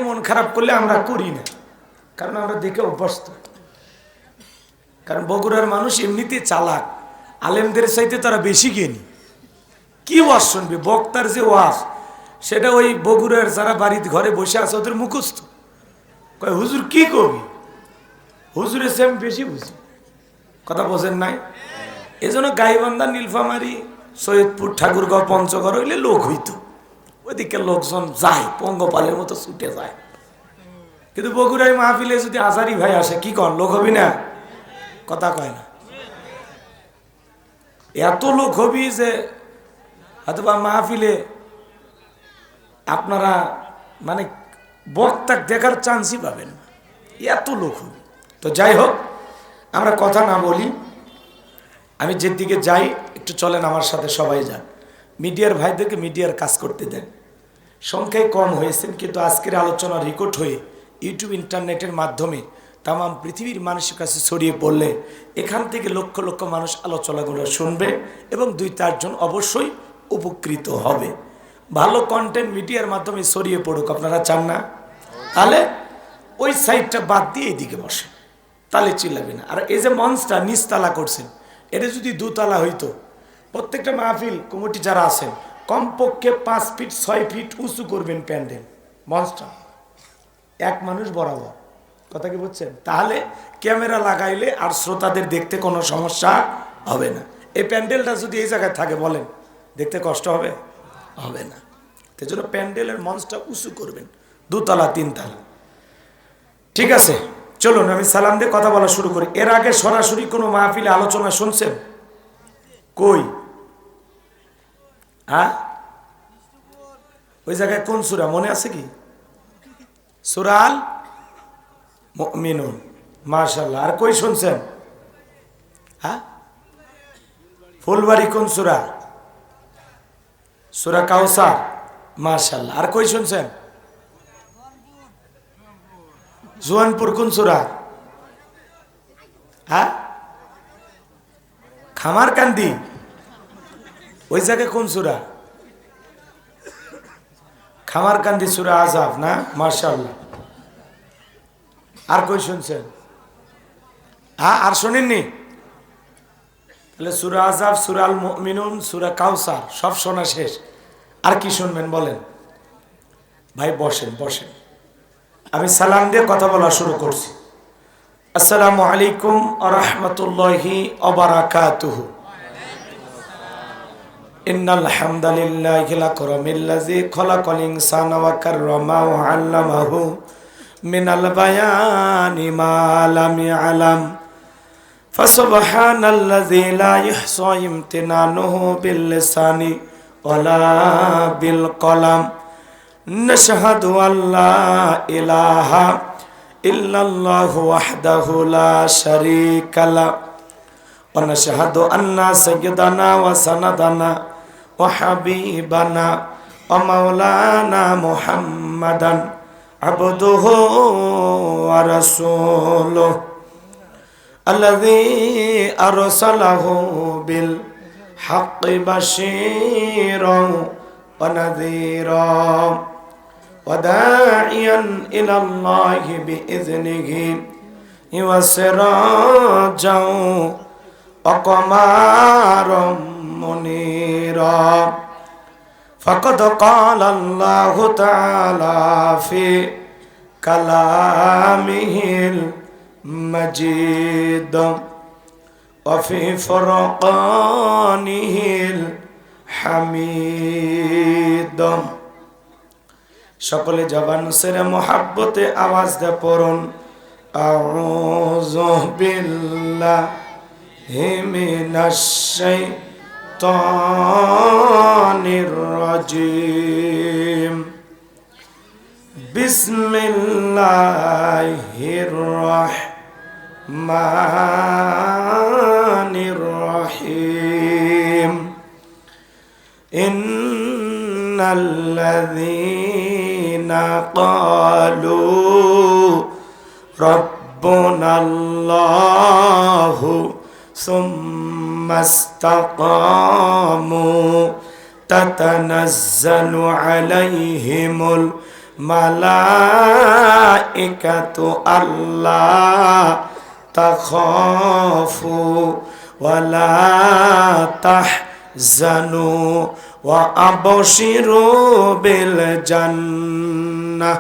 মন খারাপ করলে আমরা করি না, কারণ আমরা দেখে অভ্যস্ত। কারণ বগুড়ার মানুষ এমনিতে চালাক, আলেমদের চাইতে তারা বেশি জ্ঞানী। কি ওয়াজ শুনবে, বক্তার যে ওয়াজ সেটা ওই বগুড়ার যারা বাড়িতে ঘরে বসে আছে ওদের মুখস্থ। কয় হুজুর কি কবি, হুজুরের চেয়ে আমি বেশি বুঝি। কথা বোঝেন নাই? এজন্য গাইবান্ধা, নীলফামারী, সৈয়দপুর, ঠাকুরগাঁও, পঞ্চগড় হইলে লোক হইতো, ওইদিকে লোকজন যায় পঙ্গপালের মতো ছুটে যায়। কিন্তু বগুড়ায় মাহফিলে যদি আজারি ভাই আসে, কি কন, লোক হবি না? কথা কয় না। এত লোক হবি যে অথবা মাহফিলে আপনারা মানে বক্তা দেখার চান্সই পাবেন না, এত লোক হবি। তো যাই হোক, আমরা কথা না বলি, আমি যেদিকে যাই একটু চলেন আমার সাথে, সবাই যান। মিডিয়ার ভাইদেরকে মিডিয়ার কাজ করতে দেন। সংখ্যায় কম হয়েছেন, কিন্তু আজকের আলোচনা রেকর্ড হয়ে ইউটিউব ইন্টারনেটের মাধ্যমে তাম পৃথিবীর মানুষের কাছে ছড়িয়ে পড়লে এখান থেকে লক্ষ লক্ষ মানুষ আলোচনাগুলো শুনবে এবং 2-4 জন অবশ্যই উপকৃত হবে। ভালো কন্টেন্ট মিডিয়ার মাধ্যমে ছড়িয়ে পড়ুক, আপনারা চান না? তাহলে ওই সাইডটা বাদ দিয়ে এইদিকে বসে, তাহলে চিল্লাবে না। আর এই যে মঞ্চটা নিচতলা করছেন, এটা যদি 2 তলা হইতো, প্রত্যেকটা মাহফিল কমিটি যারা আছেন কমপক্ষে 5 ফিট 6 ফিট উঁচু করবেন প্যান্ডেল, মঞ্চটা 1 মানুষ বরাবর। কথা কি বলছেন? তাহলে ক্যামেরা লাগাইলে আর শ্রোতাদের দেখতে কোনো সমস্যা হবে না। এই প্যান্ডেলটা যদি এই জায়গায় থাকে, বলেন দেখতে কষ্ট হবে? হবে না। সেই জন্য প্যান্ডেলের মঞ্চটা উঁচু করবেন, 2 তলা 3 তলা। ঠিক আছে, চলুন আমি সালাম দিয়ে কথা বলা শুরু করি। এর আগে সরাসরি কোনো মাহফিলে আলোচনা শুনছেন? কই? হ্যাঁ, ওই জায়গায় কোন সূরা মনে আছে কি? সূরা আল মুমিনুন। মাশাআল্লাহ। আর কই শুনছেন? হ্যাঁ, ফুলবাড়ি কোন সূরা? সূরা কাউসার। মাশাআল্লাহ। আর কই শুনছেন? জোয়ানপুর কোন সূরা? হ্যাঁ, খামারকান্দি। ওই জায়গায় কোন সূরা? খামারকান্দি সূরা আযাব না? মাশাআল্লাহ। আর কই শুনছেন? হ্যাঁ, আর শুনেননি? তাহলে সূরা আযাব, সূরা আল মুমিনুন, সূরা কাউসার সব শোনা শেষ। আর কি শুনবেন বলেন? ভাই বসেন বসেন, আমি সালাম দিয়ে কথা বলা শুরু করছি। আসসালামু আলাইকুম ওয়া রাহমাতুল্লাহি ওয়া বারাকাতুহু। ইন্নাল হামদালিল্লাহি লাকারামিল্লাযী খালাকাল ইনসানা ওয়া কাররামা ওয়া আল্লামাহু মিনাল বায়ানি মা লাম ইয়ালাম। ফাসুবহানাল্লাযী লা ইহসা ইমতিনানুহু বিল লিসানি ওয়ালা বিল কলাম। নাশহাদু আল্লা ইলাহা ইল্লাল্লাহু ওয়াহদাহু লা শারীকা লা ওয়া নাশহাদু আন্না সাইয়্যিদানা ওয়া সানাদানা ওয়া হাবিবানা ওয়া মাওলানা মুহাম্মাদান আবদুহু ওয়া রাসূলুহু আল্লাযী আরসালাহু বিল হাক্কি বাশীরান ওয়া নাযীরান ওয়া দাঈয়ান ইলাল্লাহি বিইযনিহি ওয়া সিরাজান ওয়া কমারাম মুনীরা। ফাকাদ ক্বালা আল্লাহু তাআলা ফি কালামিহিল মাজিদ ওয়া ফি ফুরকানিহিল হামিদ। সকলে জবান ছেড়ে মোহাব্বতে আওয়াজ দে পড়ুন, আউযু বিল্লাহি মিনাশ শাইতানির রাজীম। বিসমিল্লাহির রাহমানির রহিম। ইন্নাল্লাযীনা ক্বালু রাব্বুনাল্লাহু সুম্মাস্তাকামু তাতানাজ্জালু আলাইহিমুল মালাইকাতু আল্লাহ তাখাফু ওয়ালা তাহজানু ওয়া আবশিরু বিল জান্নাহ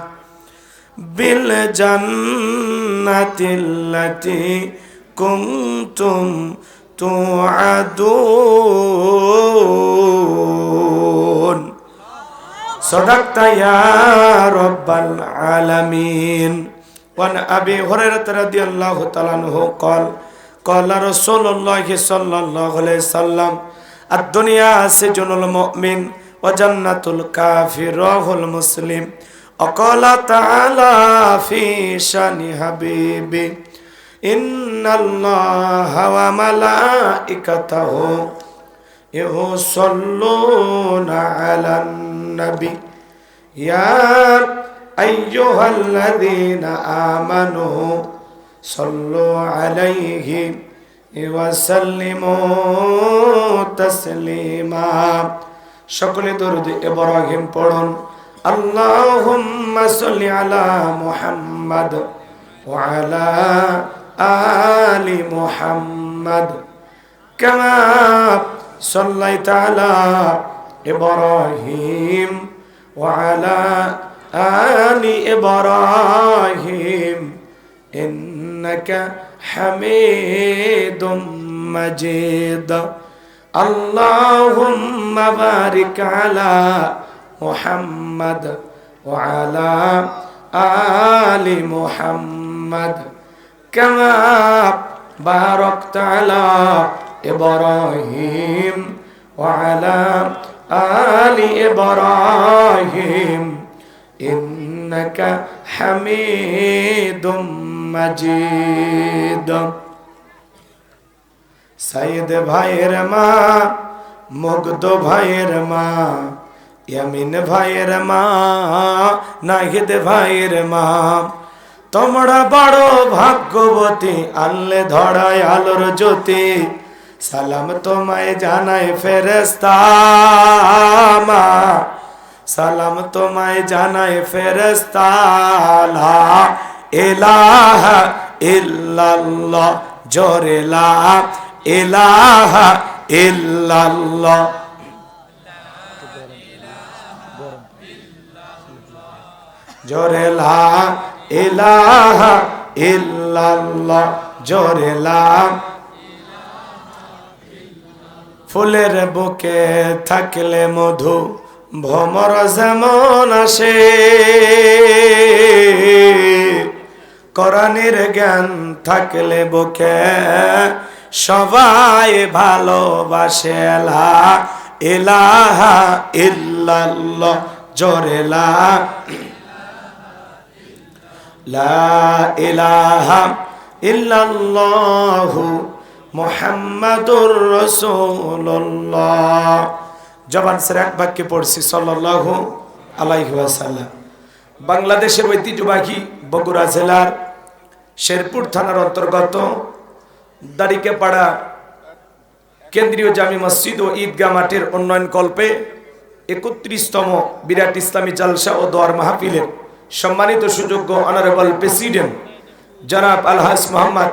বিল জান্নাতিল্লাতি কুনতুম তুআদুন সাদাকতা ইয়া রাব্বাল আলামিন ওয়া আন আবি হুরায়রা রাদিয়াল্লাহু তাআলা আনহু ক্বালা রাসূলুল্লাহ সাল্লাল্লাহু আলাইহি সাল্লাম আদ-দুনিয়া সিজনুল মুমিন ওয়া জান্নাতুল কাফির রাহুল মুসলিম আকালা তাআলা ফি শানি হাবিবি ইন্নাল্লাহা ওয়া মালাইকাতাহু ইউসাল্লুনা আলান নবী ইয়া আইয়ুহাল্লাযীনা আমানু সাল্লু আলাইহি ওয়া সাল্লিমু তাসলিমা সকলে দরুদ ইব্রাহিম পড়ুন আল্লাহুম্মা সাল্লি আলা মুহাম্মাদ ওয়া আলা আলি মুহাম্মাদ কামা সাল্লাইতা আলা ইব্রাহিম ওয়া আলা আলি ইব্রাহিম ইন্নাকা হামিদুম মাজিদ আল্লাহুম্মা বারিক আলা মুহাম্মাদ ওয়া আলা আলি মুহাম্মাদ কামা বারাকতা আলা ইব্রাহিম ওয়া আলা আলি ইব্রাহিম ইন্নাকা হামিদুম মাজিদ সাইদ ভাইয়ের মা মুগ্ধ ভাইয়ের মা ইয়ামিন ভাইয়ের মা নাহিদ ভাইয়ের মা তোমরা বড় ভাগ্যবতী আনলে ধরায় আলোর জ্যোতি সালাম তোমায় জানাই ফেরেশতা মা সালাম তোমায় জানাই ফেরেশতা লা ইলাহা ইল্লাল্লাহ জোরে লা ইলাহা ইল্লাল্লাহ জোরে লা ইলাহা ইল্লাল্লাহ জোরে লা ফুলের বুকে থাকলে মধু ভ্রমর যেমন আসে কোরআনের জ্ঞান থাকলে বুকে সবাই ভালোবাসে লা ইলাহা ইল্লাল্লাহ জোরে লা ইলাহা ইল্লাল্লাহু মুহাম্মাদুর রাসূলুল্লাহ জবান ছেড়ে এক বাক্যে পড়ছি সাল্লাল্লাহু আলাইহি ওয়াসাল্লাম। বাংলাদেশের ঐতিহ্যবাহী বগুড়া জেলার শেরপুর থানার অন্তর্গত দাড়িকেপাড়া কেন্দ্রীয় জামি মসজিদ ও ঈদগাহ মাঠের উন্নয়ন কল্পে ৩১তম বিরাট ইসলামী জালসা ও দোয়ার মাহফিলের সম্মানিত সুযোগ্য অনারেবল প্রেসিডেন্ট জনাব আলহাজ মোহাম্মদ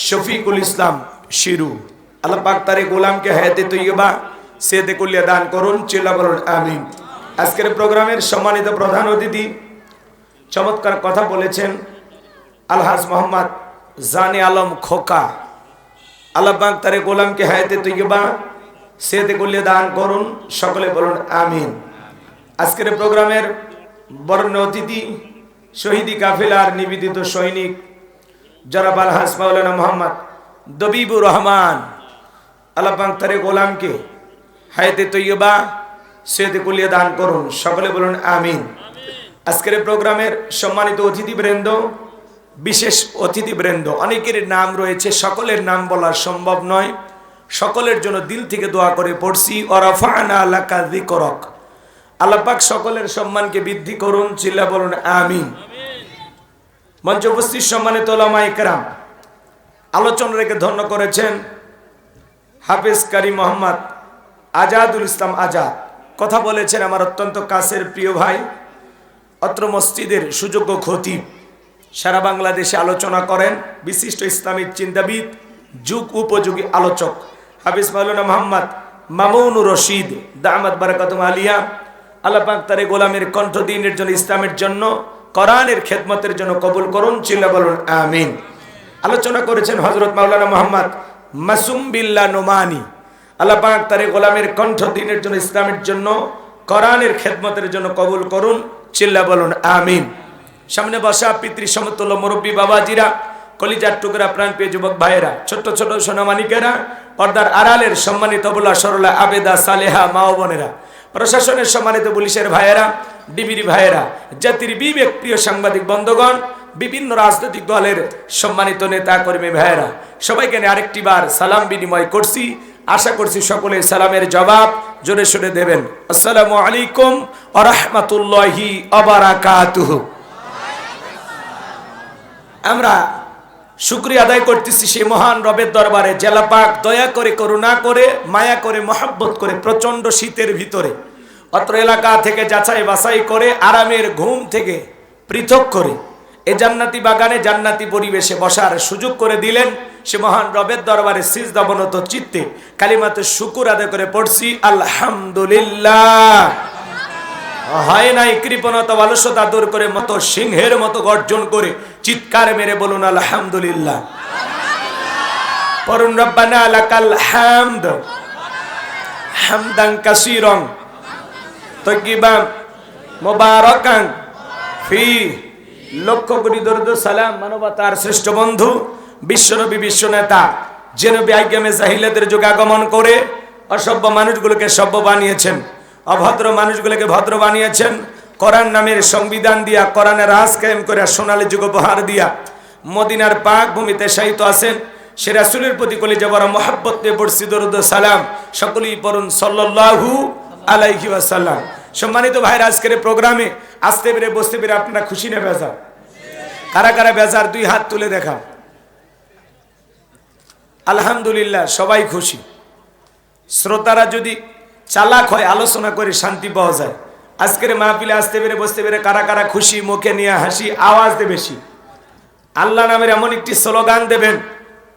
শফিকুল ইসলাম শিরু আল্লাহ পাক তার গোলামকে হায়াতে তৈয়বা সেদে কুল্লিয়া দান করুন চিল্লা বলুন আমিন। আজকের প্রোগ্রামের সম্মানিত প্রধান অতিথি চমৎকার কথা বলেছেন আলহাজ মোহাম্মদ জানে আলম খোকা আল্লাহ পাক তার গোলামকে হায়াতে তৈয়বা সেদে কুল্লিয়া দান করুন সকলে বলুন আমিন। আজকের প্রোগ্রামের বরণ্য অতিথি শহীদি কাফেলার নিবেদিত সৈনিক জনাব আলহাজ মাওলানা মোহাম্মদ দবিবুর রহমান আল্লাহ পাক তার গোলামকে হায়াতে তৈয়বা সেদে কুল্লিয়া দান করুন সকলে বলুন আমিন। আজকের প্রোগ্রামের সম্মানিত অতিথিবৃন্দ বিশেষ অতিথিবৃন্দ অনেকের নাম রয়েছে সকলের নাম বলা সম্ভব নয় সকলের জন্য দিল থেকে দোয়া করে পড়ছি ওয়ারাফা'না লাকা যিকরাক আল্লাহ পাক সকলের সম্মানকে বৃদ্ধি করুন চিল্লা বলুন আমিন। মঞ্চে উপস্থিত সম্মানিত উলামায়ে কেরাম আলোচনা রেখে ধন্য করেছেন হাফেজ কারি মোহাম্মদ আজাদুল ইসলাম আজাদ কথা বলেছেন আমার অত্যন্ত কাছের প্রিয় ভাই অত্র মসজিদের সুযোগ্য খতিব, সারা বাংলাদেশে আলোচনা করেন, বিশিষ্ট ইসলামিক চিন্তাবিদ, যুগ উপযোগী আলোচক হাফিজ মাওলানা মোহাম্মদ মামুনুর রশিদ দামাত বারাকাতুম আলিয়া। আল্লাহ পাক তার গোলামের কণ্ঠ দ্বীনের জন্য, ইসলামের জন্য, কোরআনের খেদমতের জন্য কবুল করুন, চিল্লা বলুন আমিন। আলোচনা করেছেন হযরত মাওলানা মোহাম্মদ মাসুম বিল্লাহ নোমানি। আল্লাহ পাক তার গোলামের কণ্ঠ দ্বীনের জন্য, ইসলামের জন্য, কোরআনের খেদমতের জন্য কবুল করুন, চিল্লা বলুন আমিন। সামনে বসা পিতৃ সমতুল্য মুরব্বী বাবাজিরা, কলিজার টুকরা প্রাণপ্রিয় যুবক ভাইয়েরা, ছোট্ট ছোট সোনামানিকেরা, পর্দার আড়ালের সম্মানিত বলা সরলা আবেদা সালেহা মা ও বোনেরা, প্রশাসনের সম্মানিত পুলিশের ভাইয়েরা, ডিবির ভাইয়েরা, জাতির বিবেক প্রিয় সাংবাদিক বন্ধুগণ, বিভিন্ন রাজনৈতিক দলের সম্মানিত নেতা কর্মী ভাইয়েরা, সবাইকে আরেকটি বার সালাম বিনিময় করছি। আশা করছি সকলে সালামের জবাব জোরে সোরে দেবেন। আসসালামু আলাইকুম ওয়া রাহমাতুল্লাহি ওয়া বারাকাতুহু। আমরা শুকরিয়া আদায় করতেছি সেই মহান রবের দরবারে, জেলা পাক দয়া করে, করুণা করে, মায়া করে, মহব্বত করে, প্রচন্ড শীতের ভিতরে অত্র এলাকা থেকে যাচাই বাছাই করে, আরামের ঘুম থেকে পৃথক করে এ জান্নাতি বাগানে জান্নাতি পরিবেশে বসার সুযোগ করে দিলেন। সে মহান রবের দরবারে সিজদাবনত চিত্তে কালিমাতে শুকুর আদায় করে পড়ছি আলহামদুলিল্লাহ। হয় নাই কৃপণতা অলসতা দূর করে মতো সিংহের মতো গর্জন করে চিৎকার মেরে বলুন আলহামদুলিল্লাহ। পড়ুন রব্বানা লাকাল হামদ হামদান কাসীরান তাইয়িবান মুবারাকান ফি। লক্ষ কোটি দরুদ সালাম মানবতার শ্রেষ্ঠ বন্ধু বিশ্বনবী, বিশ্বনেতা, যে নবী আইয়ামে জাহিলিয়াতের যুগে আগমন করে অসভ্য মানুষগুলোকে সভ্য বানিয়েছেন, অভদ্র মানুষগুলোকে ভদ্র বানিয়েছেন, কোরআন নামের সংবিধান দিয়া, কোরআনের রাজ কায়েম করে সোনালী যুগ উপহার দিয়া মদিনার পাক ভূমিতে শায়িত আছেন। সে রাসূলের প্রতি কলিজা ভরা মহব্বত নিয়ে পড়ছি দরুদ সালাম। সকলেই পড়ুন সাল্লাল্লাহু আলাইহি ওয়াসাল্লাম। সম্মানিত ভাইরা, আজকের প্রোগ্রামে আসতে পেরে বসতে পেরে আপনারা খুশি না বেজার? কারা কারা বেজার দুই হাত তুলে দেখা। আলহামদুলিল্লাহ, সবাই খুশি। শ্রোতারা যদি চালাক হয় আলোচনা করে শান্তি পাওয়া যায়। আজকের মাহফিলে আসতে পেরে বসতে পেরে কারা কারা খুশি, মুখে নিয়ে হাসি, আওয়াজ দে বেশি। আল্লাহ নামের এমন একটি স্লোগান দেবেন,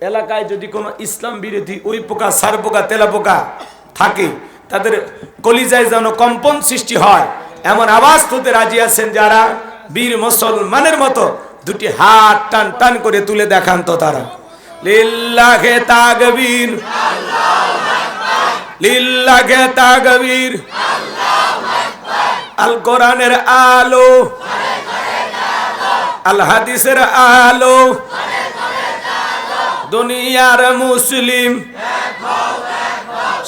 এলাকায় যদি কোনো ইসলাম বিরোধী ওই পোকা, সার পোকা, তেলা পোকা থাকে, তাদের কলিজায় যেন কম্পন সৃষ্টি হয় এমন আওয়াজ তুলতে রাজি আছেন যারা? বীর মুসলমানের মতো দুটি হাত টান টান করে তুলে দেখান তো তারা। লিল্লাহে তাকবীর, লিল্লাহে তাকবীর, আল কোরআনের আলো, আল হাদিসের আলো, দুনিয়ার মুসলিম,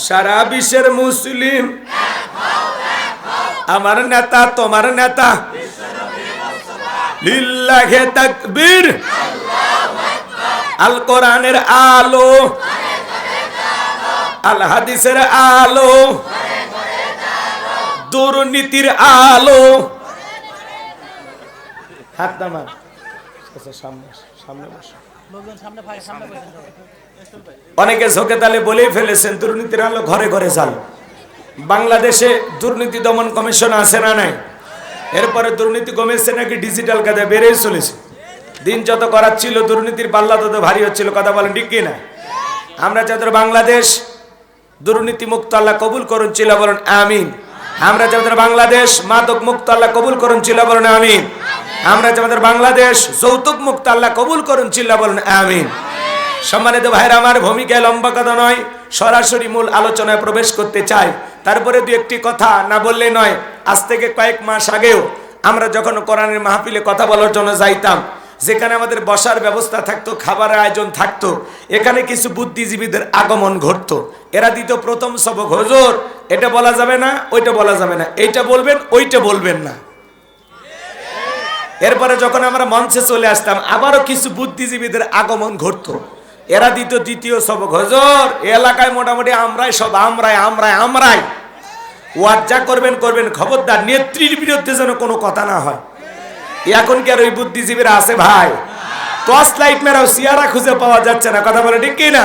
সারা বিশ্বের মুসলিম, আমার নেতা তোমার নেতা, লিল্লাহে তাকবীর, আল কোরআনের আলো, আল হাদিসের আলো, দুর্নীতির আলো। হাত নামান, সামনে বসো। অনেকে ঝোঁকে তালে বলেই ফেলেছেন দুর্নীতির আলো ঘরে ঘরে জাল। বাংলাদেশে দুর্নীতি দমন কমিশন আছে না নাই? এরপরে দুর্নীতি কমেছে নাকি ডিজিটাল কাজে বেড়েই চলেছে। দিন যত করাচ্ছিল দুর্নীতির পাল্লা তত ভারী হচ্ছিল। কথা বলেন ঠিক কিনা? আমরা যাদের বাংলাদেশ দুর্নীতি মুক্ত আল্লাহ কবুল করুন, চিল্লা বলেন আমিন। আমরা যাদের বাংলাদেশ মাদক মুক্ত আল্লাহ কবুল করুন, চিল্লা বলেন আমিন। আমরা যাদের বাংলাদেশ যৌতুক মুক্ত আল্লাহ কবুল করুন, চিল্লা বলেন আমিন। সম্মানিত ভাইরা আমার, ভূমিকায় লম্বা কথা নয়, সরাসরি মূল আলোচনায় প্রবেশ করতে চাই। তারপরে দু একটি কথা না বললে নয়। আজ থেকে কয়েক মাস আগেও আমরা যখন কোরআনের মাহফিলে কথা বলার জন্য যাইতাম, যেখানে আমাদের বসার ব্যবস্থা থাকতো, খাবারের আয়োজন থাকতো, এখানে কিছু বুদ্ধিজীবীদের আগমন ঘটতো। এরা দিত প্রথম সবক, হুজুর এটা বলা যাবে না, ওইটা বলা যাবে না, এইটা বলবেন, ওইটা বলবেন না। এরপরে যখন আমরা মঞ্চে চলে আসতাম, আবারও কিছু বুদ্ধিজীবীদের আগমন ঘটতো। এরা দিত দ্বিতীয় সবক, হুজুর এলাকায় মোটামুটি আমরাই সব, আমরাই আমরাই আমরাই, ওয়াজ যা করবেন করবেন, খবরদার নেত্রীর বিরুদ্ধে যেন কোনো কথা না হয়। এখন কি আর ওই বুদ্ধিজীবীরা আছে ভাই? টর্চ লাইট মেরাও সিয়ারা খুঁজে পাওয়া যাচ্ছে না। কথা বলে ঠিক কি না?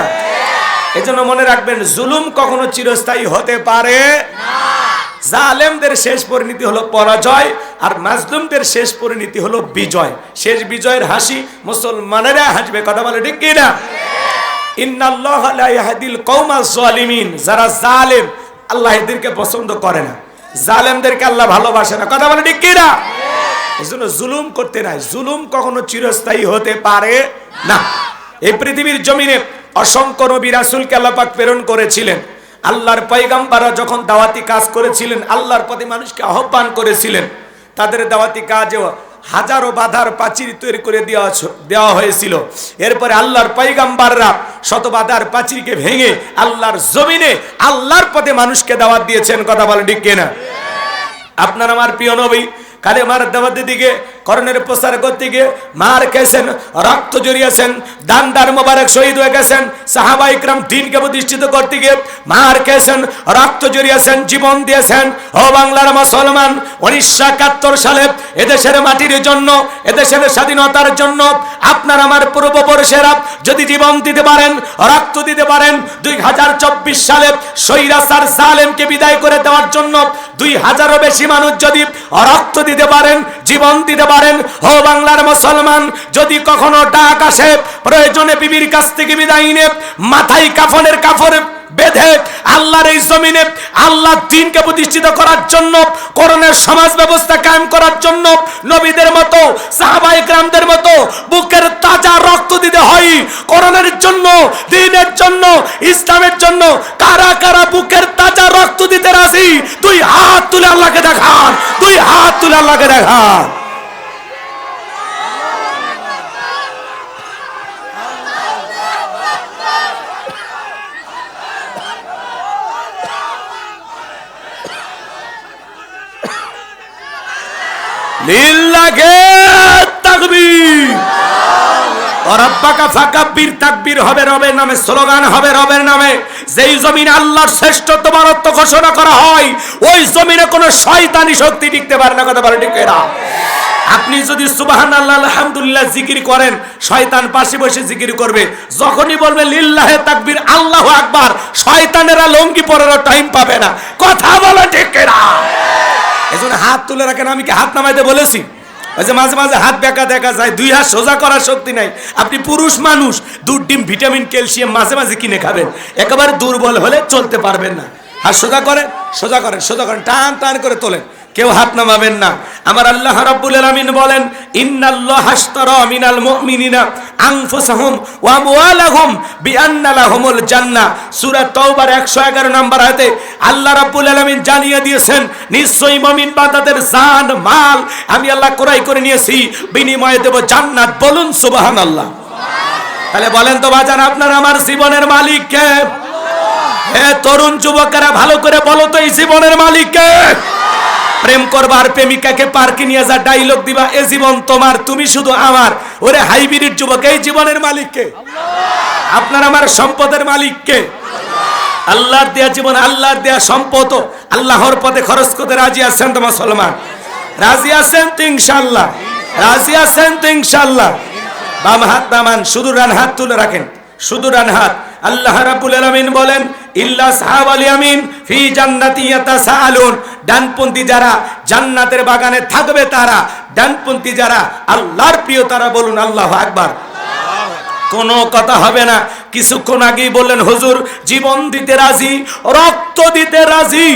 এজন্য মনে রাখবেন, জুলুম কখনো চিরস্থায়ী হতে পারে না। জালেমদের শেষ পরিণতি হলো পরাজয়, আর মাজলুমদের শেষ পরিণতি হলো বিজয়। শেষ বিজয়ের হাসি মুসলমানেরা হাসবে, কথা বলে ঠিক কি না? ইন্নাল্লাহা লা ইয়াহদিল কওমাজ জালিমিন, যারা জালেম আল্লাহ এদেরকে পছন্দ করে না, জালেমদেরকে আল্লাহ ভালোবাসে না, কথা বলে ঠিক কি না? এজন্য জুলুম করতে নাই, জুলুম কখনো চিরস্থায়ী হতে পারে না। এই পৃথিবীর জমিনে অসংখ্য নবী রাসূলকে আল্লাহ পাক প্রেরণ করেছিলেন। আল্লাহর পয়গম্বররা যখন দাওয়াতি কাজ করেছিলেন, আল্লাহর পথে মানুষকে আহ্বান করেছিলেন, তাদের দাওয়াতি কাজে হাজারো বাধার প্রাচীর তৈরি করে দেওয়া হয়েছিল। এরপরে আল্লাহর পয়গম্বররা শত বাধার প্রাচীরকে ভেঙে আল্লাহর জমিনে আল্লাহর পথে মানুষকে দাওয়াত দিয়েছেন, কথা বলে ঠিক কিনা? আপনার আমার প্রিয় নবী কালেমার দাওয়াতের দিকে করণের প্রচার করতে গিয়ে মার খেয়েছেন, রক্ত জড়িয়েছেন, দান্দার মোবারক শহীদ হয়ে গেছেন। সাহাবা ইকরাম দ্বীনকে প্রতিষ্ঠিত করতে গিয়ে মার খেয়েছেন, রক্ত জড়িয়েছেন, জীবন দিয়েছেন। ও বাংলার মুসলমান, 1971 সালে এদেশের মাটির জন্য, এদেশের স্বাধীনতার জন্য আপনার আমার পূর্বপুরুষেরা যদি জীবন দিতে পারেন, রক্ত দিতে পারেন, 2024 সালে স্বৈরাচার জালেমকে বিদায় করে দেওয়ার জন্য 2000-এরও বেশি মানুষ যদি রক্ত দিতে পারেন, জীবন দিতে পারেন, ও বাংলার মুসলমান, যদি কখনো ডাক আসে প্রয়োজনে বিবির কাছ থেকে বিদায় নিয়ে মাথায় কাফনের কাপড় বেঁধে আল্লাহর এই জমিনে আল্লাহর দ্বীনকে প্রতিষ্ঠিত করার জন্য, করণের সমাজ ব্যবস্থা কায়েম করার জন্য নবীদের মতো, সাহাবায়ে কেরামদের মতো বুকের তাজা রক্ত দিতে হয় করণের জন্য, দ্বীনের জন্য, ইসলামের জন্য। কারা কারা বুকের তাজা রক্ত দিতে রাজি? দুই হাত তুলে আল্লাহকে দেখান, দুই হাত তুলে আল্লাহকে দেখান। লিল্লাহে তাকবীর, রব্বাকা ফাকাব্বির, তাকবীর হবে রবের নামে, স্লোগান হবে রবের নামে। যেই জমিনে আল্লাহর শ্রেষ্ঠত্ব মারাত্মক ঘোষণা করা হয়, ওই জমিনে কোনো শয়তানি শক্তি টিকতে পারে না, কথা বলে ঠিক এরা। আপনি যদি সুবহানাল্লাহ আলহামদুলিল্লাহ জিকির করেন, শয়তান পাশে বসে জিকির করবে। যখনই বলবে লিল্লাহে তাকবীর, আল্লাহু আকবার, শয়তানেরা লঙ্গি পরার টাইম পাবে না, কথা বলে ঠিক এরা। এজন্য হাত তুলে রাখেন। আমি কি হাত নামাইতে বলেছি? ওই যে মাঝে মাঝে হাত বেঁকা দেখা যায়, দুই হাত সোজা করার শক্তি নাই। আপনি পুরুষ মানুষ, দুধ, ডিম, ভিটামিন, ক্যালসিয়াম মাঝে মাঝে কিনে খাবেন, একেবারে দুর্বল হলে চলতে পারবেন না। হাত সোজা করেন, সোজা করেন, সোজা করেন, টান টান করে তোলেন, কেউ হাত নামাবেন না। আমার আল্লাহ রাব্বুল আলামিন বলেন, ইন্নাল্লাহা আশতারা মিনাল মুমিনিনা আনফুসাহুম ওয়া আমওয়ালাহুম বিআন্না লাহুমুল জান্নাহ। সূরা তাওবার 111 নম্বর আয়াতে আল্লাহ রাব্বুল আলামিন জানিয়ে দিয়েছেন, নিশ্চয়ই মুমিন বান্দাদের জান মাল আমি আল্লাহ ক্রয় করে নিয়েছি, বিনিময়ে দেব জান্নাত। বলুন সুবহানাল্লাহ। তাহলে বলেন তো বাজান, আপনার আমার জীবনের মালিক কে? হে তরুণ যুবকেরা, ভালো করে বলো তো, এই জীবনের মালিক কে? প্রেম করবার প্রেমিকাকে পার্কে নিয়ে যা ডায়লগ দিবা, এ জীবন তোমার, তুমি শুধু আমার। ওরে হাইব্রিড যুবক, এই জীবনের মালিক কে? আপনার আমার সম্পদের মালিক কে? আল্লাহর দেয়া জীবন, আল্লাহর দেয়া সম্পদ আল্লাহর পথে খরচ করতে রাজি আছেন তো মুসলমান? রাজি আছেন তো ইনশাআল্লাহ? রাজি আছেন তো ইনশাআল্লাহ? বাম হাত নামান, শুধু ডান হাত তুলে রাখেন, শুধু ডান হাত। আল্লাহ রাব্বুল আলামিন বলেন, ইল্লা সাহাবাল ইয়ামিন ফি জান্নাতি ইয়াতাসাআলুন। ডানপন্থী যারা জান্নাতের বাগানে থাকবে তারা, ডানপন্থী যারা আল্লাহর প্রিয় তারা। বলুন আল্লাহু আকবার। কোনো কথা হবে না। কিছুক্ষণ আগেই বললেন হুজুর জীবন দিতে রাজি, রক্ত দিতে রাজি।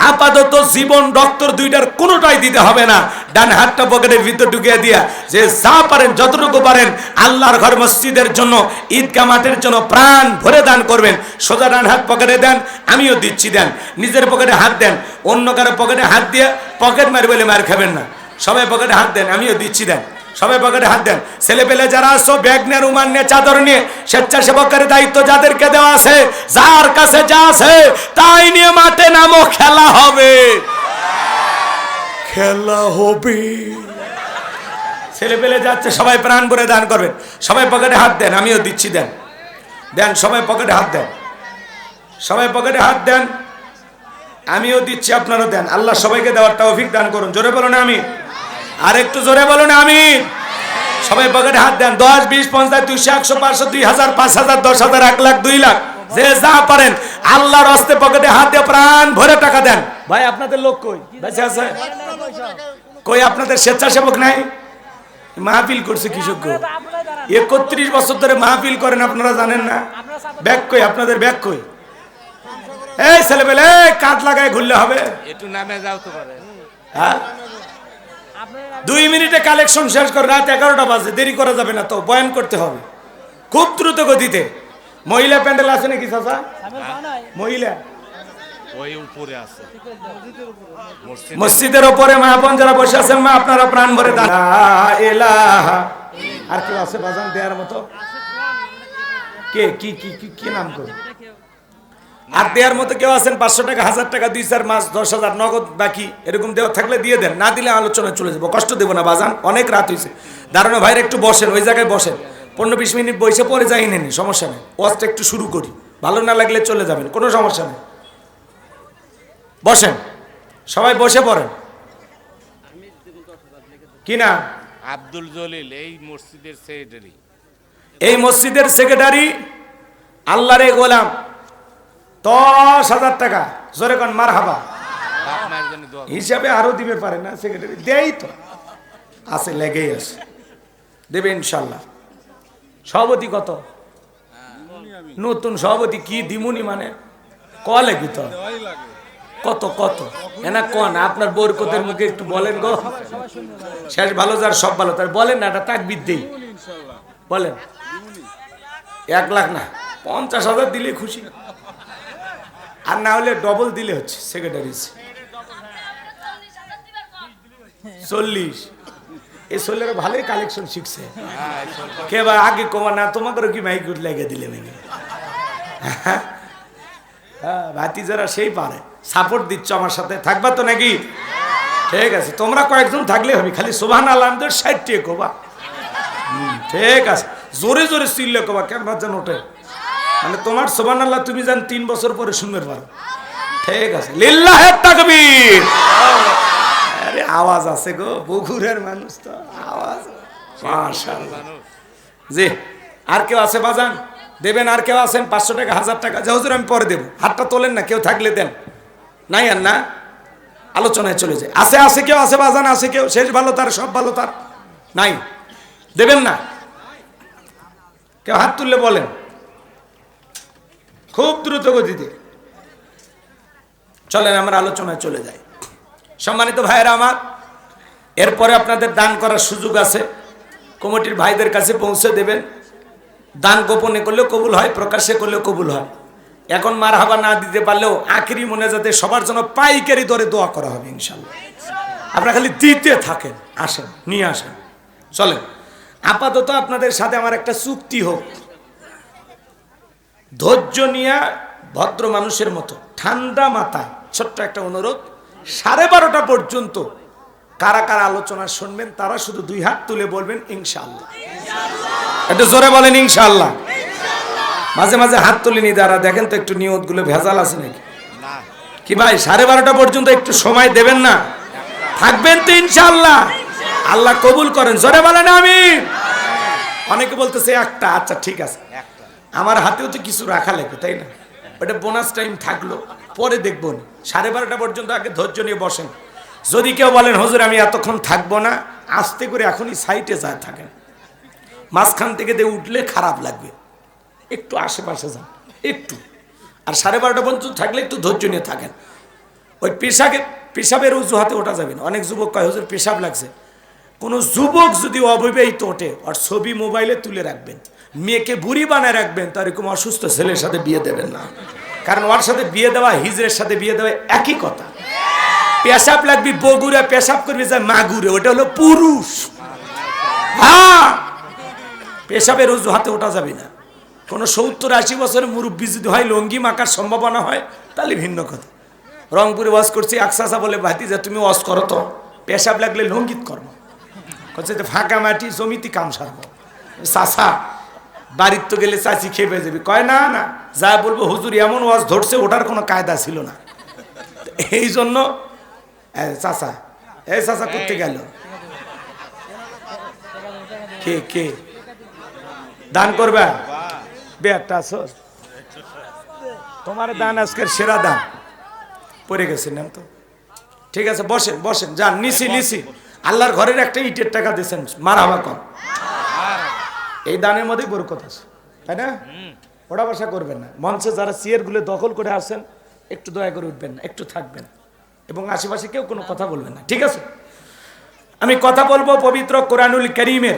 আপাতত জীবন রক্ত দুইটার কোনোটাই দিতে হবে না। ডান হাতটা পকেটের ভিতর ঢুকিয়ে দিয়া যে যা পারেন যতটুকু পারেন আল্লাহর ঘর মসজিদের জন্য, ঈদগাহ মাঠের জন্য প্রাণ ভরে দান করবেন। সোজা ডান হাত পকেটে দেন, আমিও দিচ্ছি, দেন। নিজের পকেটে হাত দেন, অন্য কারো পকেটে হাত দিয়ে পকেট মার বলে মার খাবেন না। সবাই পকেটে হাত দেন, আমিও দিচ্ছি, দেন। সবাই পকেটে হাত দেন। ছেলে পেলে যারা আসো, ব্যাগ নিয়ে, রুমাল নিয়ে, চাদর নিয়ে, স্বেচ্ছাসেবকের দায়িত্ব যাদেরকে দেওয়া আছে, যার কাছে যা আছে তাই নিয়ে মাঠে নামো, খেলা হবে, খেলা হবে। ছেলে পেলে যাচ্ছে, সবাই প্রাণ ভরে দান করবেন। সবাই পকেটে হাত দেন, আমিও দিচ্ছি, দেন। দেন, সবাই পকেটে হাত দেন, সবাই পকেটে হাত দেন, আমিও দিচ্ছি, আপনারও দেন। আল্লাহ সবাইকে দেওয়ার তৌফিক দান করুন। জোরে বলুন আমিন। আর একটু জোরে বলুন আমিন। সবাই পকেটে হাত দেন। 10, 20, 50, 200, 100, 500, 2000, 5000, 10,000, 1 লাখ, 2 লাখ, যে যা পারেন আল্লাহর হস্তে পকেটে হাত দিয়ে প্রাণ ভরে টাকা দেন। ভাই আপনাদের লোক কই বেঁচে আছে? কই আপনাদের স্বেচ্ছাসেবক নাই? মাহফিল করছে কৃষক 31 বছর ধরে মাহফিল করেন, আপনারা জানেন না? ব্যাগ কই আপনাদের? ব্যাগ কই? এই ছেলেবেলে কাঁধ লাগায় ঘুরলে হবে? একটু নামে যাও তো পারে। হ্যাঁ 2 মিনিটে কালেকশন শেষ করে রাত 11টা বাজে, দেরি করা যাবে না তো, বয়ান করতে হবে খুব দ্রুত গতিতে। মহিলা প্যান্ডেল আছে নাকি চাচা? মহিলা ওই উপরে আছে মসজিদের উপরে মা বোন যারা বসে আছেন, মা আপনারা প্রাণ ভরে দান। লা ইলাহা। আর কেউ আছে বাজান দেওয়ার মতো? কে কি কি কি নাম করে? আর দেওয়ার মতো কেউ আছেন? 500 টাকা, 1000 টাকা, 2-4 মাস 10,000 নগদ বাকি এরকম দেওয়া থাকলে দিয়ে দেন, না দিলে আলোচনায় চলে যাবো, কষ্ট দেবো না বাজান। অনেক রাত হয়েছে, দাঁড়ানো ভাইরা একটু বসেন, ওই জায়গায় বসেন, 15-20 মিনিট বসে পরে যাই নেনি, সমস্যা নেই। ওয়াজটা একটু শুরু করি, ভালো না লাগলে চলে যাবেন, কোনো সমস্যা নেই। বসেন সবাই, বসে পড়েন। কি না? আব্দুল জলিল, এই মসজিদের সেক্রেটারি। এই মসজিদের সেক্রেটারি আল্লাহরে গোলাম। 10,000 টাকা, জোরে কোন মারহাবা। বাপ মায়ের জন্য দোয়া করো। হিসাবে আরো দিবে পারে না সেক্রেটারি? দেই তো আছে, লেগেই আছে, দেবে ইনশাল্লাহ। সভাপতি কত? নতুন সভাপতি কি দিমুনি মানে কলে কি তো কত কত এনা কোন আপনার বরকতের মুখে একটু বলেন গো। শেষ ভালো যার সব ভালো তার বলেন না, এটা তাকবীর দেই বলেন। 1 লাখ না, 50,000 দিলে খুশি, আর না হলে ডবল দিলে হচ্ছে সেক্রেটারি 40। এই সোলের ভালোই কালেকশন শিখছে। কে বা আগে কমা না, তোমাকে কি মাইক লেগে দিলে মেনে? হ্যাঁ ভাতি যারা সেই পারে, সাপোর্ট দিচ্ছ আমার সাথে, থাকবা তো নাকি? ঠিক আছে, তোমরা কয়েকজন থাকলে হবে, খালি সুবহানাল্লাহ 60 কোবা। ঠিক আছে, জোরে জোরে চিল্লে কোবা, কেন যেন ওঠে, মানে তোমার সুবহানাল্লাহ তুমি জান 3 বছর পরে শুনবে পারো। ঠিক আছে, লিল্লাহে তাকবীর। আরে আওয়াজ আছে গো, বগুড়ার মানুষ তো আওয়াজ, মাশাআল্লাহ। জি, আর কেউ আছে বাজান? দেবেন? আর কেউ আছেন? 500 টাকা, 1000 টাকা? যে হুজুর আমি পরে দেবো, হাতটা তোলেন না, কেউ থাকলে দেন। নাই আর না, আলোচনায় চলে যায়। আছে আছে কেউ আছে বাজান? আছে কেউ? শেষ ভালো তার, সব ভালো তার, নাই দেবেন না? কেউ হাত তুললে বলেন, খুব দ্রুত গতিতে চলেন, আমরা আলোচনায় চলে যাই। সম্মানিত ভাইয়েরা আমার, এরপরে আপনাদের দান করার সুযোগ আছে, কমিটির ভাইদের কাছে পৌঁছে দেবেন। দান গোপনে করলেও কবুল হয়, প্রকাশ্যে করলেও কবুল হয়। এখন মারহাবা না দিতে পারলেও আখিরি মনে যাতে সবার জন্য পাইকারি দরে দোয়া করা হবে ইনশাল্লাহ। আপনারা খালি দিতে থাকেন, আসেন, নিয়ে আসেন। চলেন, আপাতত আপনাদের সাথে আমার একটা চুক্তি হোক, ধৈর্য নিয়ে ভদ্র মানুষের মতো ঠান্ডা মাথায় ছোট্ট একটা অনুরোধ, 12:30 পর্যন্ত কারা কারা আলোচনা শুনবেন তারা শুধু 2 হাত তুলে বলবেন ইনশাআল্লাহ। একটু জোরে বলেন ইনশাআল্লাহ। মাঝে মাঝে হাত তুলিনি যারা, দেখেন তো একটু নিয়ত গুলো ভেজাল আছে নাকি? কি ভাই 12:30 পর্যন্ত একটু সময় দেবেন না? থাকবেন তো ইনশাআল্লাহ? আল্লাহ কবুল করেন, জোরে বলেন আমিন। অনেকে বলতেছে একটা, আচ্ছা ঠিক আছে, আমার হাতেও তো কিছু রাখা লাগে তাই না, ওটা বোনাস টাইম থাকলো, পরে দেখবো না। 12:30 পর্যন্ত আগে ধৈর্য নিয়ে বসেন। যদি কেউ বলেন হুজুর আমি এতক্ষণ থাকবো না, আস্তে করে এখনই সাইটে যায় থাকেন, মাঝখান থেকে দিয়ে উঠলে খারাপ লাগবে, একটু আশেপাশে যান একটু। আর 12:30 পর্যন্ত থাকলে একটু ধৈর্য নিয়ে থাকেন। ওই পেশাবের অজুহাতে ওঠা যাবে না। অনেক যুবক কয় হুজুর পেশাব লাগছে। কোনো যুবক যদি অবিবাহিত ওঠে, আর ছবি মোবাইলে তুলে রাখবেন, মেয়েকে বুড়ি বানায় রাখবেন, তার এরকম অসুস্থ ছেলের সাথে বিয়ে দেবেন না। কারণ ওর সাথে বিয়ে দেওয়া হিজড়ের সাথে বিয়ে দেওয়া একই কথা। পেশাব লাগবি বগুড়া, পেশাব করবি যায় মাগুরে, ওটা হলো পুরুষ। হ্যাঁ, পেশাবের অজুহাতে ওঠা যাবে না। কোনো 70-80 বছরের মুরব্বী যদি হয়, লঙ্গি মাকার সম্ভাবনা হয়, তাহলে ভিন্ন কথা। রংপুরে ওয়াজ করছি, আকসাসা বলে ভাতিজা তুমি ওয়াজ করো তো, পেশাব লাগলে লঙ্গিত কর্ম করছে, ফাঁকা মাটি জমিতে কাম সারবো। চাষা বাড়ির তো গেলে চাষি খেয়ে পেয়ে যাবি, কয় না না, যা বলবো হুজুর এমন ওয়াজ ধরছে, ওটার কোনো কায়দা ছিল না। এই জন্য চাষা, এই চাষা করতে গেল কে কে দান করবে? বেটা তোমার দান আজকের সেরা দান পড়ে গেছে, নেন তো। ঠিক আছে, বসেন বসেন, যান, নিছি আল্লাহর ঘরের একটা ইটের টাকা দিয়েছেন, মারহাবা কম। এই দানের মধ্যেই বরকত আছে, তাই না? ওটা বাসা করবেন না। মঞ্চে যারা চেয়ার গুলো দখল করে আসেন, একটু দয়া করে উঠবেন না, একটু থাকবেন, এবং আশেপাশে কেউ কোনো কথা বলবেন না, ঠিক আছে? আমি কথা বলবো পবিত্র কোরআনুল কারীমের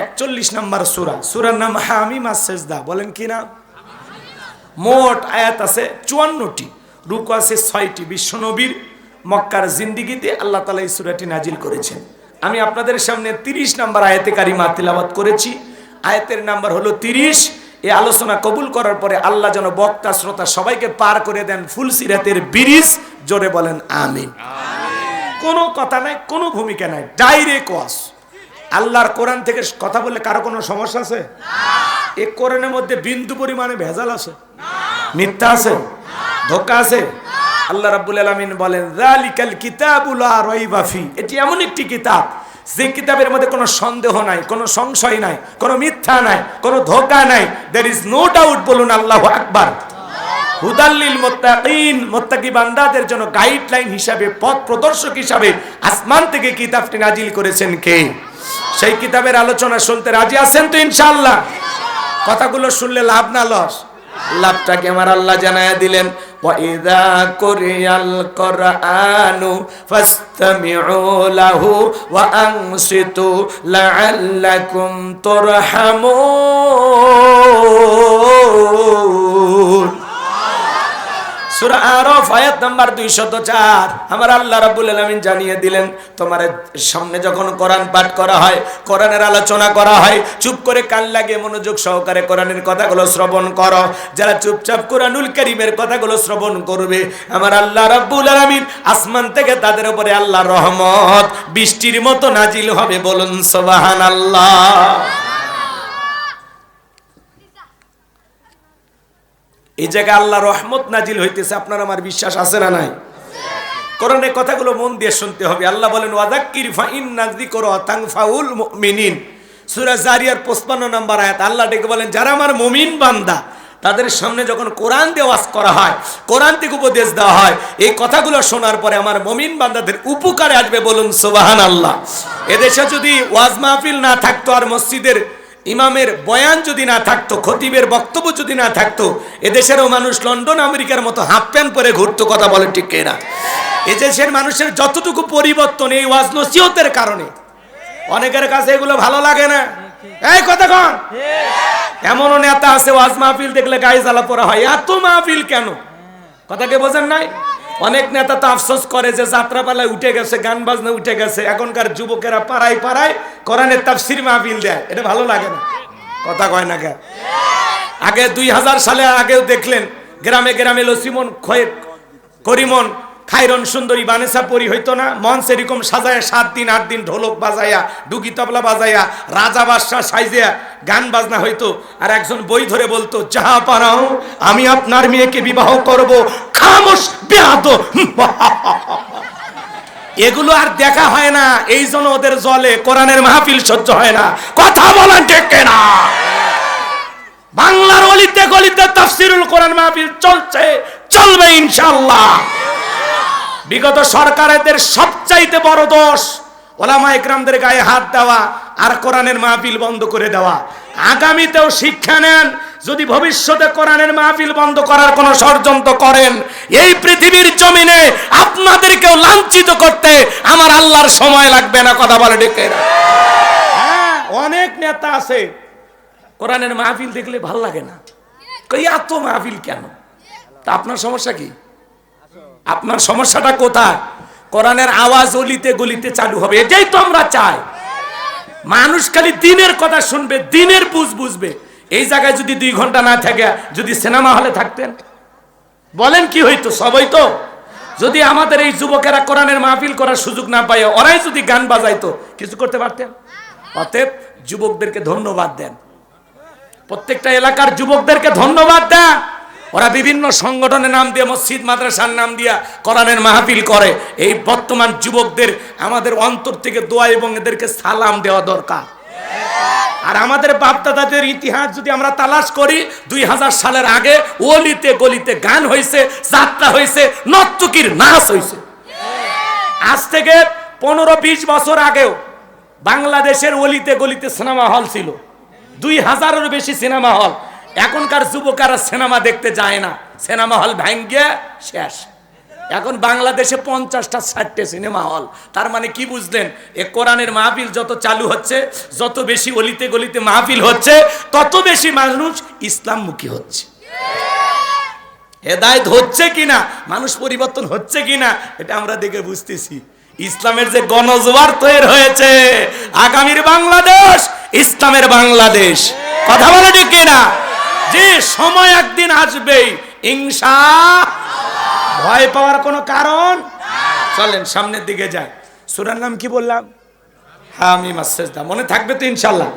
41 নম্বর সূরা, সূরার নাম হামিম আস-সাজদা। বলেন কি না? মোট আয়াত আছে 54টি, রুকু আছে 6টি। বিশ্বনবীর মক্কার জিন্দেগিতে আল্লাহ তাআলা এই সূরাটি নাজিল করেছেন। আমি আপনাদের সামনে 30 নম্বর আয়াতে কারিমা তিলাওয়াত করেছি। আয়াতের নাম্বার হলো 30। এই আলোচনা কবুল করার পরে আল্লাহ যেন বক্তা শ্রোতা সবাইকে পার করে দেন ফুলসিরাতের ব্রিজ। জোরে বলেন আমিন। কোনো কথা নাই, কোনো ভূমিকা নাই, ডাইরেক্ট ওয়াজ। আল্লাহর কোরআন থেকে কথা বললে কারো কোনো সমস্যা আছে? এই কোরআনের মধ্যে বিন্দু পরিমাণে ভেজাল আছে? মিথ্যা আছে? ধোঁকা আছে? আল্লাহ রাব্বুল আলামিন বলেন যালিকাল কিতাবু লা রাইবা ফি, এটি এমন একটি কিতাব যে কিতাবের মধ্যে কোনো সন্দেহ নাই, কোনো সংশয় নাই, কোনো মিথ্যা নাই, কোনো ধোঁকা নাই। There is no doubt. বলুন আল্লাহু আকবার। হুদাল্লিল মুত্তাকিন, মুত্তাকি বান্দাদের জন্য গাইডলাইন হিসাবে, পথ প্রদর্শক হিসাবে আসমান থেকে কিতাবটি নাজিল করেছেন কে? সেই কিতাবের আলোচনা শুনতে রাজি আছেন তো ইনশাআল্লাহ? কথাগুলো শুনলে লাভ না লস? লাভটাকে আমার আল্লাহ জানায়া দিলেন, ওয়া ইযা কুরিয়াল কুরআনু ফাসতামিউ লাহু ওয়া আনসিতু লাআল্লাকুম তুরহামুন। সূরা আরাফ আয়াত নাম্বার 204। আমার আল্লাহ রাব্বুল আলামিন জানিয়ে দিলেন, তোমার সামনে যখন কোরআন পাঠ করা হয়, কোরআনের আলোচনা করা হয়, চুপ করে কান লাগিয়ে মনোযোগ সহকারে কোরআনের কথাগুলো শ্রবণ করো। যারা চুপচাপ কোরআনুল কারীমের কথাগুলো শ্রবণ করবে, আমার আল্লাহ রাব্বুল আলামিন আসমান থেকে তাদের উপরে আল্লাহর রহমত বৃষ্টির মতো নাজিল হবে। বলুন সুবহানাল্লাহ। এই জায়গায় আল্লাহ রহমত নাজিল হইতেছে, আপনার আমার বিশ্বাস আছে না নাই? কোরআনের কথাগুলো মন দিয়ে শুনতে হবে। আল্লাহ বলেন ওয়াযাক্কির ফাইন্না যিকরা তানফাউল মুমিনিন, সূরা জারিয়ার 55 নম্বর আয়াত। আল্লাহ ডেকে বলেন, যারা আমার মুমিন বান্দা, তাদের সামনে যখন কোরআন দিয়ে ওয়াজ করা হয়, কোরআন থেকে উপদেশ দেওয়া হয়, এই কথাগুলো শোনার পরে আমার মুমিন বান্দাদের উপকারে আসবে। বলুন সুবহানাল্লাহ। এদেশে যদি ওয়াজ মাহফিল না থাকতো, আর মসজিদের ইমামের বয়ান যদি না থাকতো, খতিবের বক্তব্য যদি না থাকতো, এদেশেরও মানুষ লন্ডন আমেরিকার মতো হাফ প্যান্ট পরে ঘুরতো। কথা বলে ঠিক কিনা? এদেশের মানুষের যতটুকু পরিবর্তন এই ওয়াজ নসিহতের কারণে। অনেকের কাছে এগুলো ভালো লাগে না, এই কথা কন। এমনও নেতা আছে ওয়াজ মাহফিল দেখলে গায়ে জ্বালা পোড়া হয়, এত মাহফিল কেন? কথাকে বোঝেন নাই? অনেক নেতা তো আফসোস করে যে যাত্রাপালায় উঠে গেছে, গান বাজনা উঠে গেছে, এখনকার যুবকেরা পাড়ায় পাড়ায় কোরআনের তাফসীর মাহফিল দেয়, এটা ভালো লাগে না। কথা কয় না কেন? আগে 2000 সালে আগেও দেখলেন গ্রামে গ্রামে লসিমন করিমন খায়রন সুন্দরী বানেসা পরি হইতো না? মঞ্চ এরকম সাজায় 7 দিন 8 দিন ঢোলক বাজাইয়া, ডুগি তবলা বাজাইয়া, রাজা বাদশাহ সাইজিয়া গান বাজনা হইতো। আর একজন বই ধরে বলতো, যাহা পারাও আমি আপনার মেয়েকে বিবাহ করব, খামোশ বেয়াদব। এগুলো আর দেখা হয় না, এই জন্য ওদের জলে কোরআনের মাহফিল সহ্য হয় না। কথা বলেন ঠিক কিনা? বাংলার অলিতে গলিতে তাফসীরুল কোরআন মাহফিল চলছে, চলবে ইনশাআল্লাহ। বিগত সরকারের সবচাইতে বড় দোষ ওলামা ইকরামদের গায়ে হাত দেওয়া আর কোরআনের মাহফিল বন্ধ করে দেওয়া। আগামীতেও শিক্ষা নেন, যদি ভবিষ্যতে কোরআনের মাহফিল বন্ধ করার কোনো ষড়যন্ত্র করেন, এই পৃথিবীর জমিনে আপনাদেরকেও লাঞ্ছিত করতে আমার আল্লাহর সময় লাগবে না। কথা বলে ঠিক না? হ্যাঁ, অনেক নেতা আছে কোরআনের মাহফিল দেখলে ভাল লাগে না, কই এত মাহফিল কেন? তা আপনার সমস্যা কি? আপনার সমস্যাটা কোথায়? কোরআনের আওয়াজ অলিতে গলিতে চালু হবে, এটাই তো আমরা চাই। মানুষ খালি দিনের কথা শুনবে, দিনের বুঝবে। এই জায়গায় যদি 2 ঘন্টা না থাকে, যদি সিনেমা হলে থাকতেন, বলেন কি হইতো? সবাই তো। যদি আমাদের এই যুবকেরা কোরআনের মাহফিল করার সুযোগ না পায়, ওরাই যদি গান বাজাইতো, কিছু করতে পারতেন? অতএব যুবকদেরকে ধন্যবাদ দেন, প্রত্যেকটা এলাকার যুবকদেরকে ধন্যবাদ দেন। ওরা বিভিন্ন সংগঠনের নাম দিয়ে, মসজিদ মাদ্রাসার নাম দিয়া কোরআনের মাহফিল করে। এই বর্তমান যুবকদের আমাদের অন্তর থেকে দোয়া এবং এদেরকে সালাম দেওয়া দরকার। আর আমাদের বাপদাদাদের ইতিহাস যদি আমরা তালাশ করি 2000 সালের আগে অলিতে গলিতে গান হয়েছে, যাত্রা হয়েছে, নর্তকীর নাচ হয়েছে। আজ থেকে 15-20 বছর আগেও বাংলাদেশের অলিতে গলিতে সিনেমা হল ছিল, 2000-এরও বেশি সিনেমা হল। এখনকার যুবকেরা সিনেমা দেখতে যায় না, সিনেমা হল ভাঙ্গে শেষ। এখন বাংলাদেশে 50টা 60টে সিনেমা হল। তার মানে কি বুঝলেন? এ কোরআনের মাহফিল যত চালু হচ্ছে, যত বেশি অলিতে গলিতে মাহফিল হচ্ছে, তত বেশি মানুষ ইসলামমুখী হচ্ছে। হেদায়েত হচ্ছে কিনা, মানুষ পরিবর্তন হচ্ছে কিনা, এটা আমরা দেখে বুঝতেছি। ইসলামের যে গণজোয়ার তৈরি হয়েছে, আগামীর বাংলাদেশ ইসলামের বাংলাদেশ। কথা বলে ঠিক কিনা? যে সময় একদিন আসবেই ইনশাআল্লাহ, ভয় পাওয়ার কোনো কারণ। চলেন সামনের দিকে যাই। সূরার নাম কি বললাম? হামিম আস-সাজদা। মনে থাকবে তো ইনশাআল্লাহ?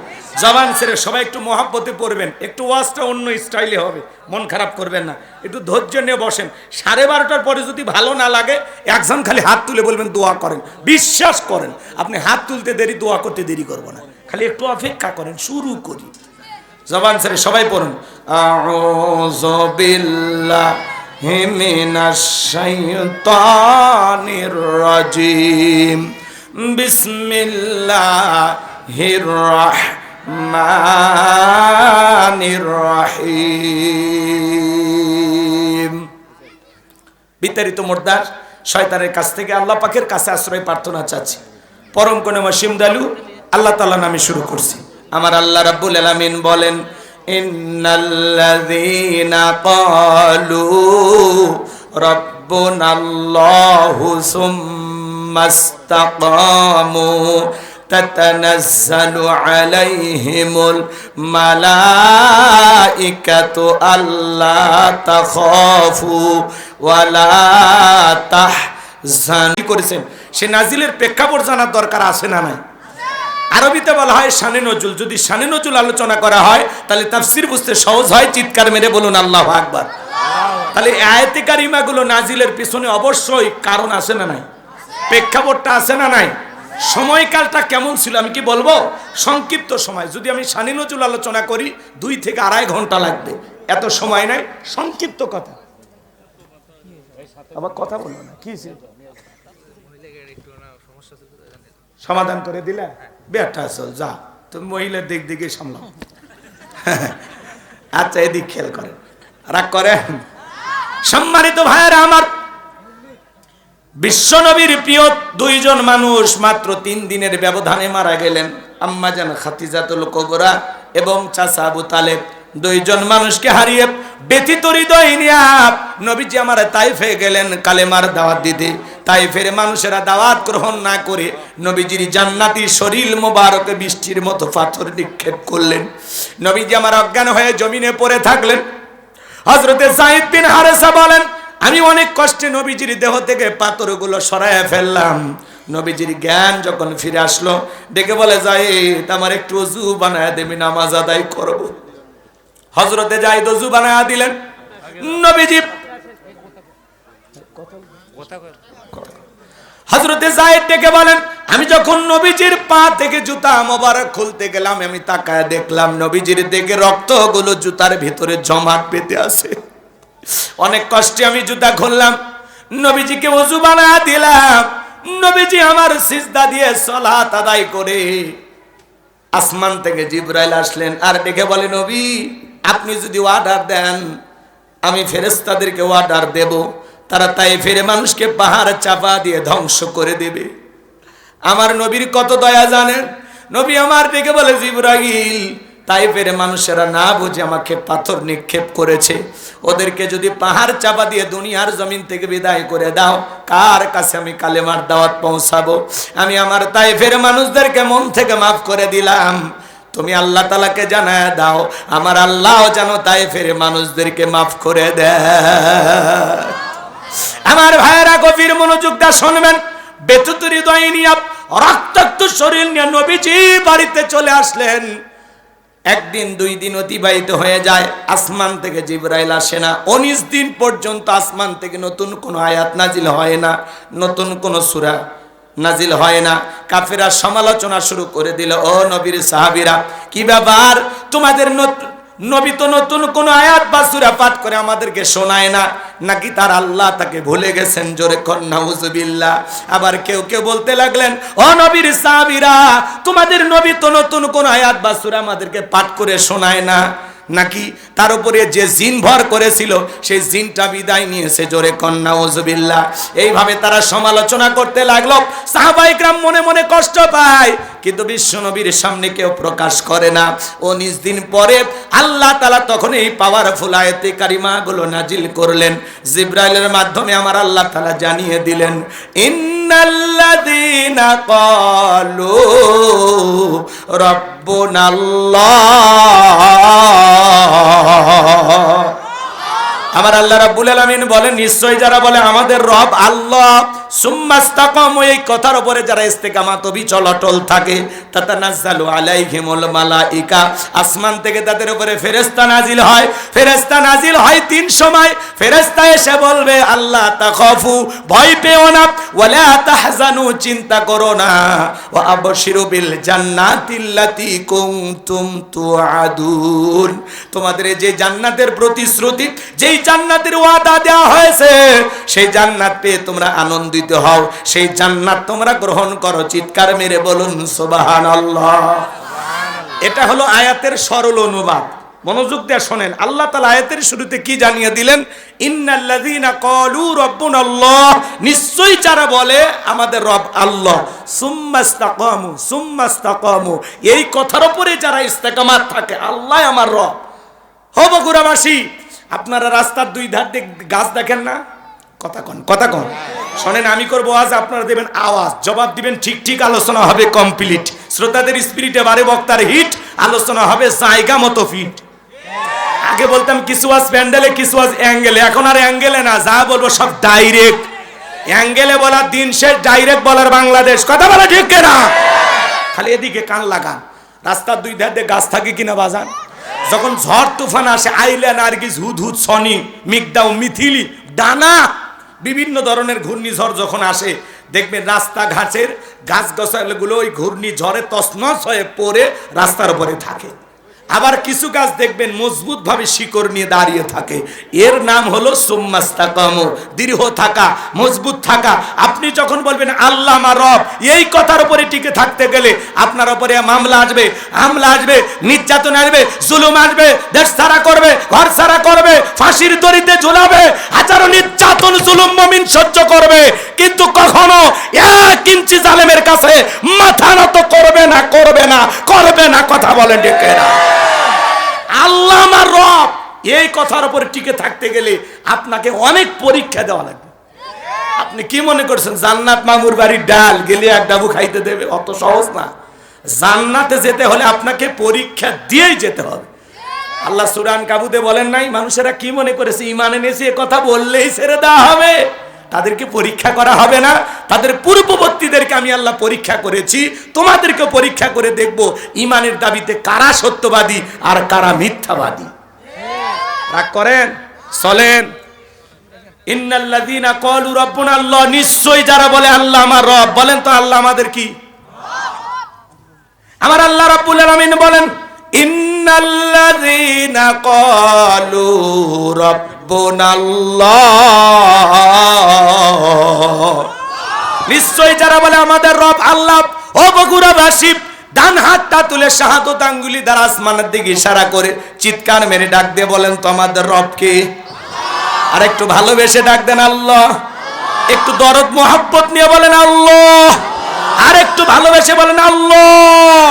জবান ছেড়ে সবাই একটু মহব্বতে পড়বেন, একটু ওয়াজটা অন্য স্টাইলে হবে, মন খারাপ করবেন না, একটু ধৈর্য নিয়ে বসেন। 12:30টার পরে যদি ভালো না লাগে, একজন খালি হাত তুলে বলবেন দোয়া করেন। বিশ্বাস করেন, আপনি হাত তুলতে দেরি, দোয়া করতে দেরি করবো না, খালি একটু অপেক্ষা করেন। শুরু করি, জবান ছেড়ে সবাই পড়ুন। আউযু বিল্লাহি মিনাশ শাইতানির রাজিম, বিসমিল্লাহির রাহমানির রহিম। বিতাড়িত মুর্দার শয়তানের কাছ থেকে আল্লাহ পাকের কাছে আশ্রয় প্রার্থনা চাচ্ছি। পরম করুণাময় দয়ালু আল্লাহ তাআলা নামে শুরু করছি। আমার আল্লাহ রাব্বুল আলামিন বলেন, ইন্নাল্লাযীনা ক্বালু রাব্বুনাল্লাহু সুম্মাস্তাকামু তাতানাজ্জালু আলাইহিমুল মালাইকাতু আল্লা তাখাফু ওয়ালা তাহজানু করেছেন। সে নাজিলের প্রেক্ষাপট জানার দরকার আছে না নাই? আরবিতে বলা হয় শানে নজুল। যদি শানে নজুল আলোচনা করা হয় তাহলে তাফসীর বুঝতে সহজ হয়। চিৎকার মেরে বলুন আল্লাহু আকবার। তাহলে আয়াতে কারিমাগুলো নাজিলের পিছনে অবশ্যই কারণ আছে না নাই? প্রেক্ষাপটটা আছে না নাই? সময়কালটা কেমন ছিল আমি কি বলবো? সংক্ষিপ্ত সময়। যদি আমি শানে নজুল আলোচনা করি 2 থেকে 2.5 ঘন্টা লাগবে, এত সময় নাই, সংক্ষিপ্ত কথা। আবার কথা বলবো না কি সমাধান করে দিলে বেটা চল যা, তুমি মহিলার দিক দিকে সামলাও। আচ্ছা এদিক খেয়াল করেন, রাগ করেন। সম্মানিত ভাইয়েরা আমার, বিশ্বনবীর প্রিয় 2 জন মানুষ মাত্র 3 দিনের ব্যবধানে মারা গেলেন। আম্মা জান খাদিজাতুল কুবরা এবং চাচা আবু তালেব। 2 জন মানুষকে হারিয়ে ব্যথিত হৃদয় নিয়ে নবীজি আমার তাইফে গেলেন কালেমার দাওয়াত দিতে। তাইফের মানুষেরা দাওয়াত গ্রহণ না করে নবীজির জান্নাতি শরীর মোবারকে বৃষ্টির মতো পাথর নিক্ষেপ করলেন। নবীজি আমার অজ্ঞান হয়ে জমিনে পড়ে থাকলেন। হযরতে যায়েদ বিন হারেসা বলেন, আমি অনেক কষ্টে নবীজির দেহ থেকে পাথরগুলো সরাইয়া ফেললাম। নবীজির জ্ঞান যখন ফিরে আসলো, ডেকে বলে, যায়েদ আমার একটু ওযু বানায় দেবি, নামাজ আদায় করব। হযরতে যায়েদ ওযু বানায় দিলেন। নবীজি হযরতে যায়েদ ডেকে বলেন, আমি যখন নবীজির পা থেকে জুতা মোবারক খুলতে গেলাম, আমি তাকায় দেখলাম নবীজির থেকে রক্তগুলো জুতার ভিতরে জমাট বেঁধে আছে। অনেক কষ্টে আমি জুতা খুললাম, নবীজিকে ওযু বানায় দিলাম। নবীজি আমার সিজদা দিয়ে সালাত আদায় করে আসমান থেকে জিবরাইল আসলেন আর ডেকে বলে, নবী আপনি যদি অর্ডার দেন আমি ফেরেশতাদেরকে অর্ডার দেব, তারা তাইফের মানুষকে পাহাড় চাপা দিয়ে ধ্বংস করে দেবে। আমার নবীর কত দয়া জানেন? নবী আমার ডেকে বলে, জিবরাইল তাইফের মানুষেরা না বুঝে আমাকে পাথর নিক্ষেপ করেছে, ওদেরকে যদি পাহাড় চাপা দিয়ে দুনিয়ার জমিন থেকে বিদায় করে দাও, কার কাছে আমি কালেমার দাওয়াত পৌঁছাবো? আমি আমার তাইফের মানুষদেরকে মন থেকে মাফ করে দিলাম, তুমি আল্লাহ তাআলাকে জানায় দাও আমার আল্লাহ যেন তাইফের মানুষদেরকে মাফ করে দেয়। আমার ভাইয়েরা গভীর মনোযোগ দিয়ে শুনবেন। ব্যথিত হৃদয় নিয়ে রক্তাক্ত শরীর নিয়ে নবীজি বাড়িতে চলে আসলেন। 1 দিন 2 দিন অতিবাহিত হয়ে যায়, আসমান থেকে জিবরাইল আসে না। 19 দিন পর্যন্ত আসমান থেকে নতুন কোনো আয়াত নাজিল হয় না, নতুন কোনো সূরা নাজিল হয় না। কাফেররা সমালোচনা শুরু করে দিল, ও নবীর সাহাবীরা, কি ব্যাপার, তোমাদের নবী তো নতুন কোন আয়াত বা সূরা পাঠ করে আমাদেরকে শোনায় না, নাকি তার আল্লাহ তাকে ভুলে গেছেন? জোরে কর নাউজুবিল্লাহ। আবার কেউ কেউ বলতে লাগলেন, ও নবীর সাহাবীরা, তোমাদের নবী তো নতুন কোন আয়াত বা সূরা আমাদেরকে পাঠ করে শোনায় না, নাকি তার উপরে যে জিন ভর করেছিল সেই জিনটা বিদায় নিয়েছে? জোরে কর নাউজুবিল্লাহ। এইভাবে তারা সমালোচনা করতে লাগলো। সাহাবায়ে কেরাম মনে মনে কষ্ট পায়, কিন্তু বিশ্ব নবীর সামনে কেউ প্রকাশ করে না। 19 দিন পরে আল্লাহ তাআলা তখন এই পাওয়ারফুল আয়াতে কারিমা গুলো নাজিল করলেন। জিবরাইলের মাধ্যমে আমার আল্লাহ তাআলা জানিয়ে দিলেন, ইন্নাল্লাযীনা ক্বালু রাব্বুনাল্লাহ। আমার আল্লাহ রাব্বুল আলামিন বলেন, নিশ্চয়ই যারা বলে আমাদের রব আল্লাহ, সুম্মাস্তাকামু, এই কথার উপরে যারা ইস্তেকামাত বিচল অটল থাকে, তাতানাজ্জালু আলাইহিমুল মালাইকা, আসমান থেকে তাদের উপরে ফেরেশতা নাজিল হয়। ফেরেশতা নাজিল হয় 3 সময়। ফেরেশতা এসে বলবে, আল্লাহ তাখাফু, ভয় পেও না, ওয়ালা তাহজানু, চিন্তা করো না, ওয়া আবশিরু বিল জান্নাতিল্লাতী কুনতুম তুআদুন, তোমাদের যে জান্নাতের প্রতিশ্রুতি, যেই জান্নাতের ওয়াদা দেওয়া হয়েছে, সেই জান্নাত পেয়ে তোমরা আনন্দিত হও, সেই জান্নাত তোমরা গ্রহণ করো। চিৎকার মেরে বলুন সুবহানাল্লাহ। এটা হলো আয়াতের সরল অনুবাদ। মনোযোগ দিয়ে শোনেন, আল্লাহ তাআলা আয়াতের শুরুতে কি জানিয়ে দিলেন? ইন্নাল্লাযীনা ক্বালু রাব্বুনাল্লাহ, নিশ্চয়ই যারা বলে আমাদের রব আল্লাহ, সুম্মাস্তাকামু, এই কথার উপরে যারা ইস্তেকামাত থাকে, আল্লাহ আমার রব। ও বগুড়াবাসী, আপনারা রাস্তার 2 ধার দিয়ে গাছ দেখেন না? কথা কন শোনেন, আমি করবো আজ, আপনারা দেবেন আওয়াজ, জবাব দিবেন ঠিক ঠিক, আলোচনা হবে কমপ্লিট। শ্রোতাদের স্পিরিটে বারে বক্তার হিট, আলোচনা হবে জায়গা মতো ফিট। আগে বলতাম কিছু আজ প্যান্ডেলে, কিছু আজ অ্যাঙ্গেলে, এখন আর অ্যাঙ্গেলে না, যা বলবো সব ডাইরেক্ট। অ্যাঙ্গেলে বলার দিন শেষ, ডাইরেক্ট বলার বাংলাদেশ। কথা বলা ঠিক না? খালি এদিকে কান লাগান। রাস্তার 2 ধার দিয়ে গাছ থাকে কিনা বাজান? যখন ঝড় তুফান আসে, আইলা, নার্গিস, হুদহুদ, সনি, মিগদাও, মিথিলি, ডানা, বিভিন্ন ধরনের ঘূর্ণিঝড় যখন আসে, দেখবেন রাস্তাঘাটের গাছ গাছগুলো ওই ঘূর্ণিঝড়ে তছনছ হয়ে পড়ে রাস্তার উপরে থাকে। আবার কিছু গাছ দেখবেন মজবুত ভাবে শিকড় নিয়ে দাঁড়িয়ে থাকে। এর নাম হলো সুম্মাস্তাকামু, দৃঢ় থাকা, মজবুত থাকা। আপনি যখন বলবেন আল্লাহ আমার রব, এই কথার উপরে টিকে থাকতে গেলে আপনার উপরে মামলা আসবে, হামলা আসবে, নির্যাতন আসবে, জুলুম আসবে, দেশ ছাড়া করবে, ঘর ছাড়া করবে, ফাঁসির দড়িতে ঝুলাবে, হাজারো নির্যাতন জুলুম মুমিন সহ্য করবে, কিন্তু কখনো 1 ইঞ্চি জালেমের কাছে মাথা নত করবে না, করবে না, করবে না। কথা বলেন ঠিক না? আল্লাহ আমার রব, এই কথার উপরে টিকে থাকতে গেলে আপনাকে অনেক পরীক্ষা দেওয়া লাগবে। আপনি কি মনে করছেন জান্নাত মামুর বাড়ির ডাল গেলে 1 ডাবু খাইতে দেবে? অত সহজ না। জান্নাতে যেতে হলে আপনাকে পরীক্ষা দিয়েই যেতে হবে। আল্লাহ সূরা আনকাবুতে বলেন নাই, মানুষেরা কি মনে করেছে ঈমান এনেছে এ কথা বললেই ছেড়ে দেওয়া হবে? তাদেরকে পরীক্ষা করা হবে না? তাদের পূর্ববর্তীদেরকে আমি আল্লাহ পরীক্ষা করেছি, তোমাদেরকে পরীক্ষা করে দেখব ঈমানের দাবিতে কারা সত্যবাদী আর কারা মিথ্যাবাদী। রাগ করেন, চলেন। ইন্নাল্লাযীনা ক্বালু রাব্বুনাল্লাহ, নিশ্চয়ই যারা বলে আল্লাহ আমার রব। বলেন তো আল্লাহ আমাদের কি? আমার আল্লাহ রাব্বুল আলামিন বলেন, ইন্নাল্লাযীনা ক্বালু রাব্বুনাল্লাহ, নিশ্চয়ই যারা বলে আমাদের রব আল্লাহ। ও বগুড়াবাসী, ডান হাতটা তুলে শাহাদত আঙ্গুলি দ্বারা আসমানের দিকে ইশারা করে চিৎকার মেরে ডাক দিয়ে বলেন তো আমাদের রব কে? আর একটু ভালোবেসে ডাক দেন আল্লাহ। একটু দরদ মোহাব্বত নিয়ে বলেন আল্লাহ। আর একটু ভালোবেসে বলেন আল্লাহ।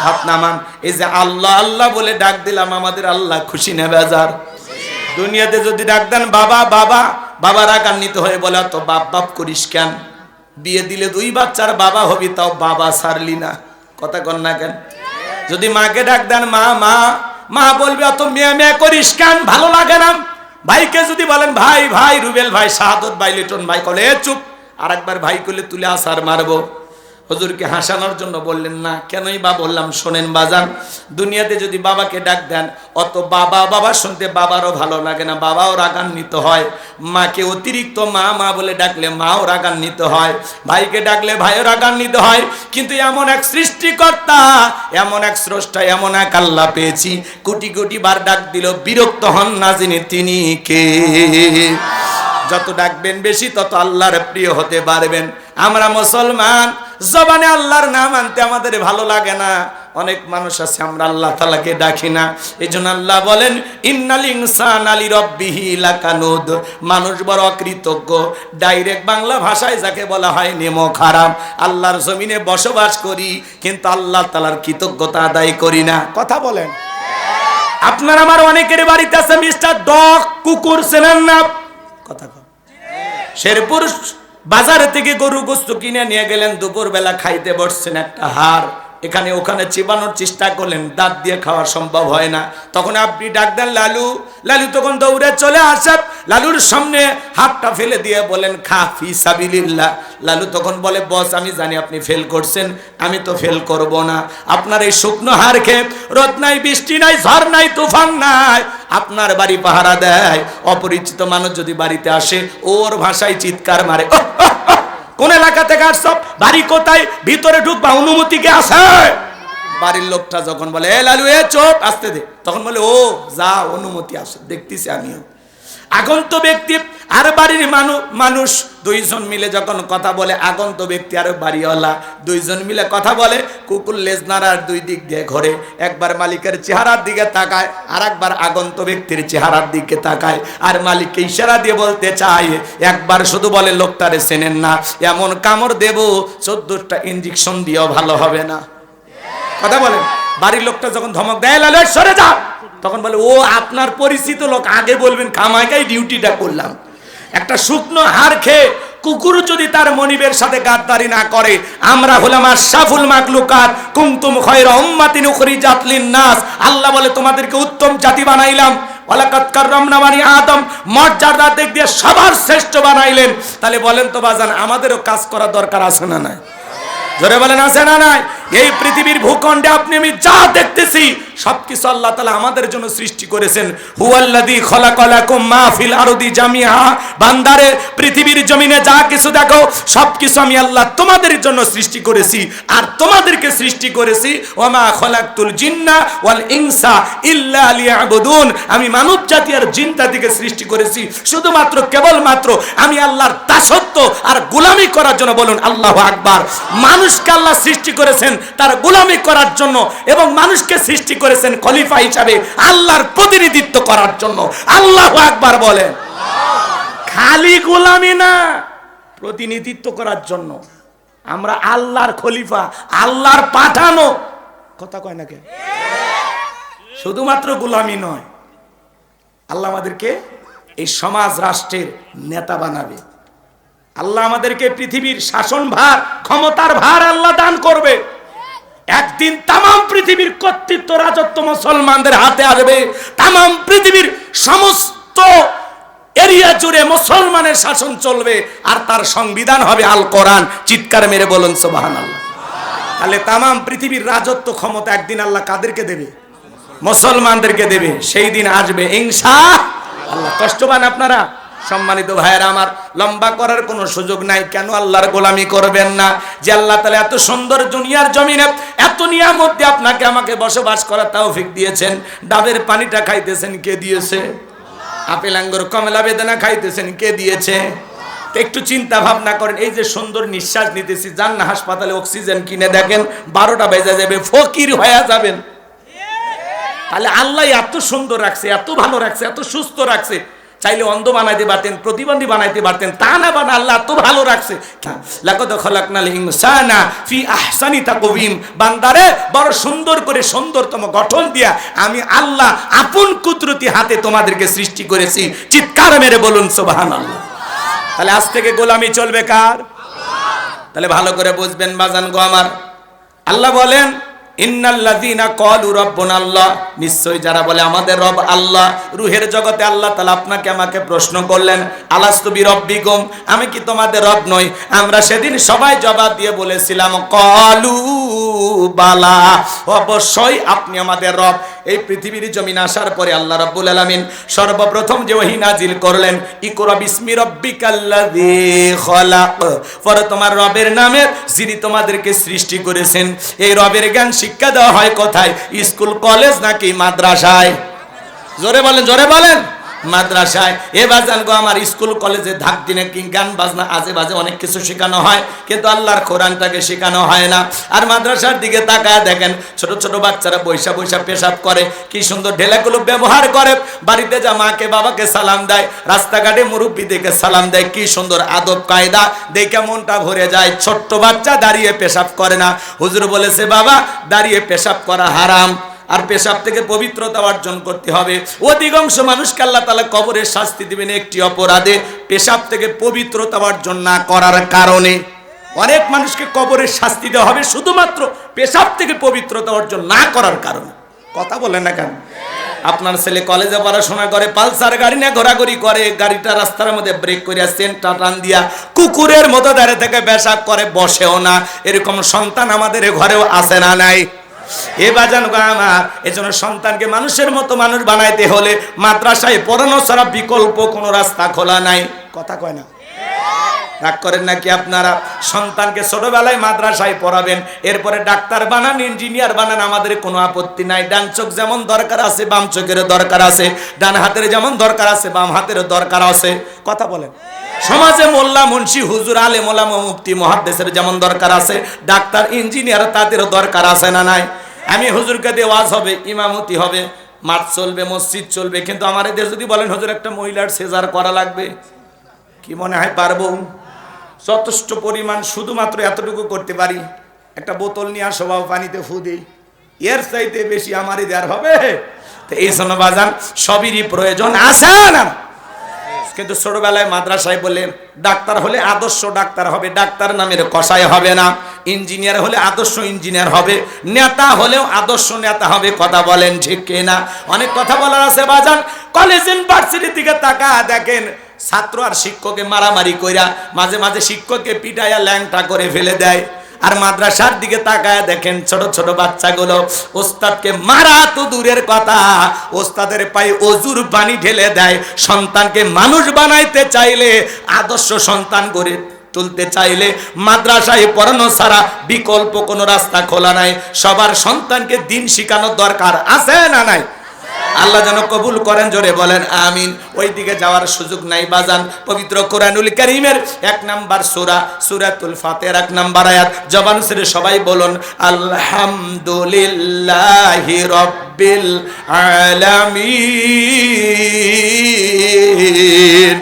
হাত নামান। এই যে আল্লাহ আল্লাহ বলে ডাক দিলাম, আমাদের আল্লাহ খুশি না বেজার? দুনিয়াতে যদি ডাক দেন বাবা বাবা, বাবা রাগান্বিত হয়ে বলে তো বাপ বাপ করিস কেন? বিয়ে দিলে 2 বাচ্চার বাবা হবি, তাও বাবা সারলি না। কথা কন না কেন? যদি মাকে ডাক দেন মা মা, মা বলবে অত মেয়ে মেয়ে করিস কেন? ভালো লাগে না। ভাইকে যদি বলেন ভাই ভাই, রুবেল ভাই, শাহাদত ভাই, লিটন ভাই, কলে চুপ। আর একবার ভাই করলে তুলে আসার মারবো। হুজুরকে হাসানোর জন্য বললেন না, কেনই বা বললাম শোনেন বাজান, দুনিয়াতে যদি বাবাকে ডাক দেন অত বাবা বাবা শুনতে বাবারও ভালো লাগে না, বাবাও রাগান্বিত হয়। মাকে অতিরিক্ত মা মা বলে ডাকলে মাও রাগান্বিত হয়, ভাইকে ডাকলে ভাইও রাগান্বিত হয়। কিন্তু এমন এক সৃষ্টিকর্তা, এমন এক স্রষ্টা, এমন এক আল্লাহ পেয়েছি, কোটি কোটি বার ডাক দিল বিরক্ত হন না যিনি, তিনি কে? যত ডাকবেন বেশি তত আল্লাহর প্রিয় হতে পারবেন। আমরা মুসলমান, জবানে আল্লাহর নাম আনতে আমাদের ভালো লাগে না। অনেক মানুষ আছে আমরা আল্লাহ তাআলাকে ডাকি না। এজন্য আল্লাহ বলেন ইন্নাল ইনসানা লিরাব্বিহি লাকানুদ, মানুষ বড় অকৃতজ্ঞ। ডাইরেক্ট বাংলা ভাষায় যাকে বলা হয় নেমো খারাপ। আল্লাহর জমিনে বসবাস করি কিন্তু আল্লাহ তাআলার কৃতজ্ঞতা আদায় করি না। কথা বলেন। আপনার আমার অনেকের বাড়িতে আছে মিস্টার ডগ, কুকুর, চেনেন না? কথা কর। শেরপুর বাজার থেকে গরু গোস্ত কিনে নিয়ে গেলেন, দুপুর বেলা খাইতে বসছেন, একটা হাড় এখানে ওখানে চিবানোর চেষ্টা করলেন, দাঁত দিয়ে খাওয়া সম্ভব হয় না। তখন আপনি ডাক দেন লালু, লালু তখন দৌড়ে চলে আসেন, লালুর সামনে হাতটা ফেলে দিয়ে বলেন খা ফি সাবিলিল্লাহ। লালু তখন বলে বস আমি জানি আপনি ফেল করছেন, আমি তো ফেল করব না। আপনার এই শুকনো হাড় খেয়ে রোদ নাই, বৃষ্টি নাই, ঝড় নাই, তুফান নাই, আপনার বাড়ি পাহারা দেয়। অপরিচিত মানুষ যদি বাড়িতে আসে ওর ভাষায় চিৎকার মারে, কোন এলাকা থেকে আসছ, বাড়ি কোথায়, ভিতরে ঢুকবা, অনুমতি কে আছে? বাড়ির লোকটা যখন বলে এ লালু এ চোপ আসতে দে, তখন বলে ও যা অনুমতি আছে, দেখতেছি আমিও। আগন্ত ব্যক্তি আর বাড়ির মানুষ দুইজন মিলে যখন কথা বলে, আগন্ত ব্যক্তি আর বাড়িওয়ালা দুইজন মিলে কথা বলে, কুকুর লেজ নাড়ার দুই দিক দিয়ে ঘোরে, একবার মালিকের চেহারার দিকে তাকায় আর একবার আগন্ত ব্যক্তির চেহারার দিকে তাকায়, আর মালিককে ইশারা দিয়ে বলতে চায়, একবার শুধু বলে লোকটারে চেনেন না, এমন কামড় দেব 14টা ইঞ্জেকশন দিয়েও ভালো হবে না। কথা বলেন। বাড়ির লোকটা যখন ধমক দেয় লালু সরে যা, তখন বলে ও আপনার পরিচিত লোক, আগে বলবেন খামাইকাই ডিউটিটা করলাম। একটা শুকনো হাড় খেয়ে কুকুর যদি তার মনিবের সাথে গাদ্দারি না করে, আমরা হলাম আশরাফুল মাখলুকাত, কুনতুম খায়রা উম্মাতিন উখরিজাত লিন-নাস, আল্লাহ বলে তোমাদেরকে উত্তম জাতি বানাইলাম। ওয়ালাকাদ কাররামনা বানি আদম, মর্যাদা দিক দিয়ে সবার শ্রেষ্ঠ বানাইলেন। তাহলে বলেন তো বাজান আমাদেরও কাজ করা দরকার আছে না নাই? জোরে বলেন আছে না নাই? এই পৃথিবীর ভূখণ্ডে আপনি আমি যা দেখতেছি সবকিছু আল্লাহ তাআলা আমাদের জন্য সৃষ্টি করেছেন। হুয়াল্লাযী খলাকালাকুম মা ফিল আরদি জামিআ, বান্দারে পৃথিবীর জমিনে যা কিছু দেখো সবকিছু আমি আল্লাহ তোমাদের জন্য সৃষ্টি করেছি, আর তোমাদেরকে সৃষ্টি করেছি ওয়ামা খলাকতুল জিন্না ওয়াল ইনসা ইল্লা লিয়াবুদুন, আমি মানব জাতি আর জিন জাতিকে সৃষ্টি করেছি শুধুমাত্র কেবলমাত্র আমি আল্লাহর দাসত্ব আর গোলামি করার জন্য। বলুন আল্লাহু আকবার। মানুষকে আল্লাহ সৃষ্টি করেছেন তার গোলামি করার জন্য, এবং মানুষকে সৃষ্টি করেছেন খলিফা হিসাবে আল্লাহর প্রতিনিধিত্ব করার জন্য। আল্লাহু আকবার বলেন। খালি গোলামি না, প্রতিনিধিত্ব করার জন্য। আমরা আল্লাহর খলিফা, আল্লাহর পাঠানো। কথা কয় না কে? শুধুমাত্র গোলামি নয়, আল্লাহ আমাদেরকে এই সমাজ রাষ্ট্রের নেতা বানাবে। আল্লাহ আমাদেরকে পৃথিবীর শাসন ভার, ক্ষমতার ভার আল্লাহ দান করবে। একদিন তামাম পৃথিবীর কর্তৃত্ব রাজত্ব মুসলমানদের হাতে আসবে। তামাম পৃথিবীর সমস্ত এরিয়া জুড়ে মুসলমানের শাসন চলবে, আর তার সংবিধান হবে আল কোরআন। চিৎকার মেরে বলুন সুবহানাল্লাহ। তাহলে তামাম পৃথিবীর রাজত্ব ক্ষমতা একদিন আল্লাহ কাদেরকে দেবে? মুসলমানদেরকে দেবে। সেই দিন আসবে ইনশাআল্লাহ। কষ্ট পান আপনারা? সম্মানিত ভাইয়েরা আমার, লম্বা করার কোনো সুযোগ নাই। কেন আল্লাহর গোলামি করবেন না? যে আল্লাহ তাআলা এত সুন্দর দুনিয়ার জমিনে এত নিয়ামত দিয়ে আপনাকে আমাকে বসবাস করার তৌফিক দিয়েছেন। ডাবের পানিটা খাইতেছেন কে দিয়েছে? আপেল আঙ্গুর কমলা বেদানা খাইতেছেন কে দিয়েছে? একটু চিন্তা ভাবনা করেন। এই যে সুন্দর নিঃশ্বাস নিতেছি, যান না হাসপাতালে অক্সিজেন কিনে দেখেন, 12টা বেজে যাবে, ফকির হয়ে যাবেন। তাহলে আল্লাহ এত সুন্দর রাখছে, এত ভালো রাখছে, এত সুস্থ রাখছে। চাইলে অন্ধ বানাইতে পারতেন, প্রতিবন্ধী বানাইতে পারতেন, তা না বানা আল্লাহ এত ভালো রাখছে। লাকাদ খালাকনাল ইনসানা ফি আহসানি তাকওয়িম, বান্দারে বড় সুন্দর করে সুন্দরতম গঠন দিয়া আমি আল্লাহ আপন কুদরতি হাতে তোমাদেরকে সৃষ্টি করেছি। চিৎকার মেরে বলুন সুবহানাল্লাহ। তাহলে আজ থেকে গোলামি চলবে কার? তাহলে ভালো করে বুঝবেন বাজান গো আমার। আল্লাহ বলেন ইন্নাল্লাযীনা ক্বালু রাব্বুনা আল্লাহ, নিশ্চয় যারা বলে আমাদের রব আল্লাহ। রূহের জগতে আল্লাহ তাআলা আপনাকে আমাকে প্রশ্ন করলেন, আলাস্তু বিরাব্বিকুম, আমি কি তোমাদের রব নই? আমরা সেদিন সবাই জবাব দিয়ে বলেছিলাম ক্বালু বালা, অবশ্যই আপনি আমাদের রব। এই পৃথিবীর জমিন আসার পরে আল্লাহ রাব্বুল আলামিন সর্বপ্রথম যে ওহী নাজিল করলেন, ইকরা বিসমি রাব্বিকাল্লাযী খলাক, পরে তোমার রবের নামে যিনি তোমাদেরকে সৃষ্টি করেছেন। এই রবের জ্ঞান শিক্ষা দেওয়া হয় কোথায়? স্কুল, কলেজ নাকি মাদ্রাসায়? জোরে বলেন, জোরে বলেন। মাদ্রাসায়। বাজান গো আমার, স্কুল কলেজে ধাক দিনে কি গান বাজনা আজে বাজে অনেক কিছু শেখানো হয়, কিন্তু আল্লাহর কোরআনটাকে শেখানো হয় না। আর মাদ্রাসার দিকে তাকায় দেখেন, ছোট ছোট বাচ্চারা বৈশা বৈশা পেশাব করে, কি সুন্দর ঢেলাগুলো ব্যবহার করে। বাড়িতে যা মাকে বাবাকে সালাম দেয়, রাস্তাঘাটে মুরব্বী দেখে সালাম দেয়, কি সুন্দর আদব কায়দা, দেখে মনটা ভরে যায়। ছোট্ট বাচ্চা দাঁড়িয়ে পেশাব করে না। হুজুর বলেছে বাবা, দাঁড়িয়ে পেশাব করা হারাম, আর পেশাব থেকে পবিত্রতা অর্জন করতে হবে। অধিকাংশ মানুষকে আল্লাহ তাআলা কবরের শাস্তি দিবেন একটি অপরাধে, পেশাব থেকে পবিত্রতা অর্জন না করার কারণে। অনেক মানুষকে কবরের শাস্তি দেওয়া হবে শুধুমাত্র পেশাব থেকে পবিত্রতা অর্জন না করার কারণে। কথা বলেন না কেন? আপনার ছেলে কলেজে পড়াশোনা করে, পালসার গাড়ি নিয়ে ঘোরাঘুরি করে, গাড়িটা রাস্তার মধ্যে ব্রেক করে সেন্টটা টান দিয়া কুকুরের মতো দাঁড়িয়ে থেকে পেশাব করে, বসেও না। এরকম সন্তান আমাদের ঘরেও আছে না নাই? বাজান গো আমার, এজন্য সন্তানকে মানুষের মতো মানুষ বানাইতে হলে মাদ্রাসায় পড়ানো ছাড়া বিকল্প কোনো রাস্তা খোলা নাই। কথা কয় না? রাগ করেন নাকি আপনারা? সন্তানকে ছোটবেলায় মাদ্রাসায় পড়াবেন, এরপরে ডাক্তার বানান, ইঞ্জিনিয়ার বানান, আমাদের কোনো আপত্তি নাই। ডান চোখ যেমন দরকার আছে, বাম চোখের দরকার আছে, ডান হাতের যেমন দরকার আছে, বাম হাতের দরকার আছে। কথা বলেন। সমাজে মোল্লা, মুন্সি, হুজুর, আলেম, ওলামা, মুফতি, মুহাদ্দিসের যেমন দরকার আছে, ডাক্তার, ইঞ্জিনিয়ার তাদেরও দরকার আছে না নাই? আমি হুজুরকে দিয়ে ওয়াজ হবে, ইমামতি হবে, মাঠ চলবে, মসজিদ চলবে, কিন্তু আমার এদের যদি বলেন হুজুর একটা মহিলার সেজার করা লাগবে, কি মনে হয় পারবো? যথেষ্ট পরিমাণ শুধুমাত্র এতটুকু করতে পারি, একটা বোতল নিয়ে আসো বাবা, পানিতে ফু দিই, এর চাইতে বেশি আমারই দেওয়ার হবে? তো এই জন্য বাজান সবেরই প্রয়োজন আছে না? কিন্তু ছোটবেলায় মাদ্রাসায় বললেন ডাক্তার হলে আদর্শ ডাক্তার হবে, ডাক্তার নামের কসাই হবে না। ইঞ্জিনিয়ার হলে আদর্শ ইঞ্জিনিয়ার হবে, নেতা হলেও আদর্শ নেতা হবে। কথা বলেন ঠিক কিনা? অনেক কথা বলার আছে বাজান। কলেজ ইউনিভার্সিটির দিকে তাকা দেখেন, ছাত্র আর শিক্ষককে মারামারি কইরা মাঝে মাঝে শিক্ষককে পিটাইয়া ল্যাংটা করে ফেলে দেয়। আর মাদ্রাসার দিকে তাকায় দেখেন, ছোট ছোট বাচ্চাগুলো ওস্তাদকে মারা তো দূরের কথা, ওস্তাদের পায়ে অজুর পানি ঢেলে দেয়। সন্তানকে মানুষ বানাইতে চাইলে, আদর্শ সন্তান গড়ে তুলতে চাইলে মাদ্রাসায় পড়ানো ছাড়া বিকল্প কোনো রাস্তা খোলা নাই। সবার সন্তানকে দিন শিখানোর দরকার আছে না নাই? আল্লাহ যেন কবুল করেন, জোরে বলেন আমিন। ওই দিকে যাওয়ার সুযোগ নাই বাজান। পবিত্র কোরআনুল কারীমের 1 নাম্বার সূরা, সূরাতুল ফাতিহার 1 নাম্বার আয়াত, জবান ছেড়ে সবাই বলুন আলহামদুলিল্লাহি রাব্বিল আলামিন।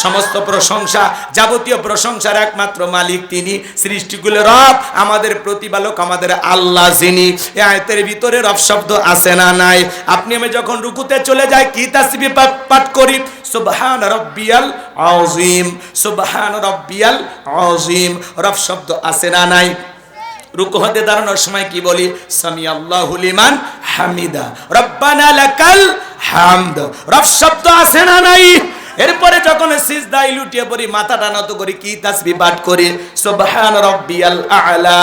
সমস্ত প্রশংসা, যাবতীয় প্রশংসার একমাত্র মালিক তিনি, সৃষ্টিগুলোর রব, আমাদের প্রতিপালক, আমাদের আল্লাহ যিনি। এই আয়াতের ভিতরে রব শব্দ আছে না নাই? আপনি আমি যখন রুকুতে চলে যাই কি তাসবিহ পাঠ করি? সুবহান রাব্বিয়াল আযীম, সুবহান রাব্বিয়াল আযীম। রব শব্দ আছে না নাই? রুকু হতে দাঁড়ানোর সময় কি বলি? সামি আল্লাহু লিমান হামিদা, রব্বানা লাকাল হামদ। রব শব্দ আছে না নাই? এরপরে যখন সিজদায় লুটিয়ে পড়ি, মাথাটা নত করি, কি তাসবিহ পাঠ করি? সুবহান রাব্বিয়াল আ'লা,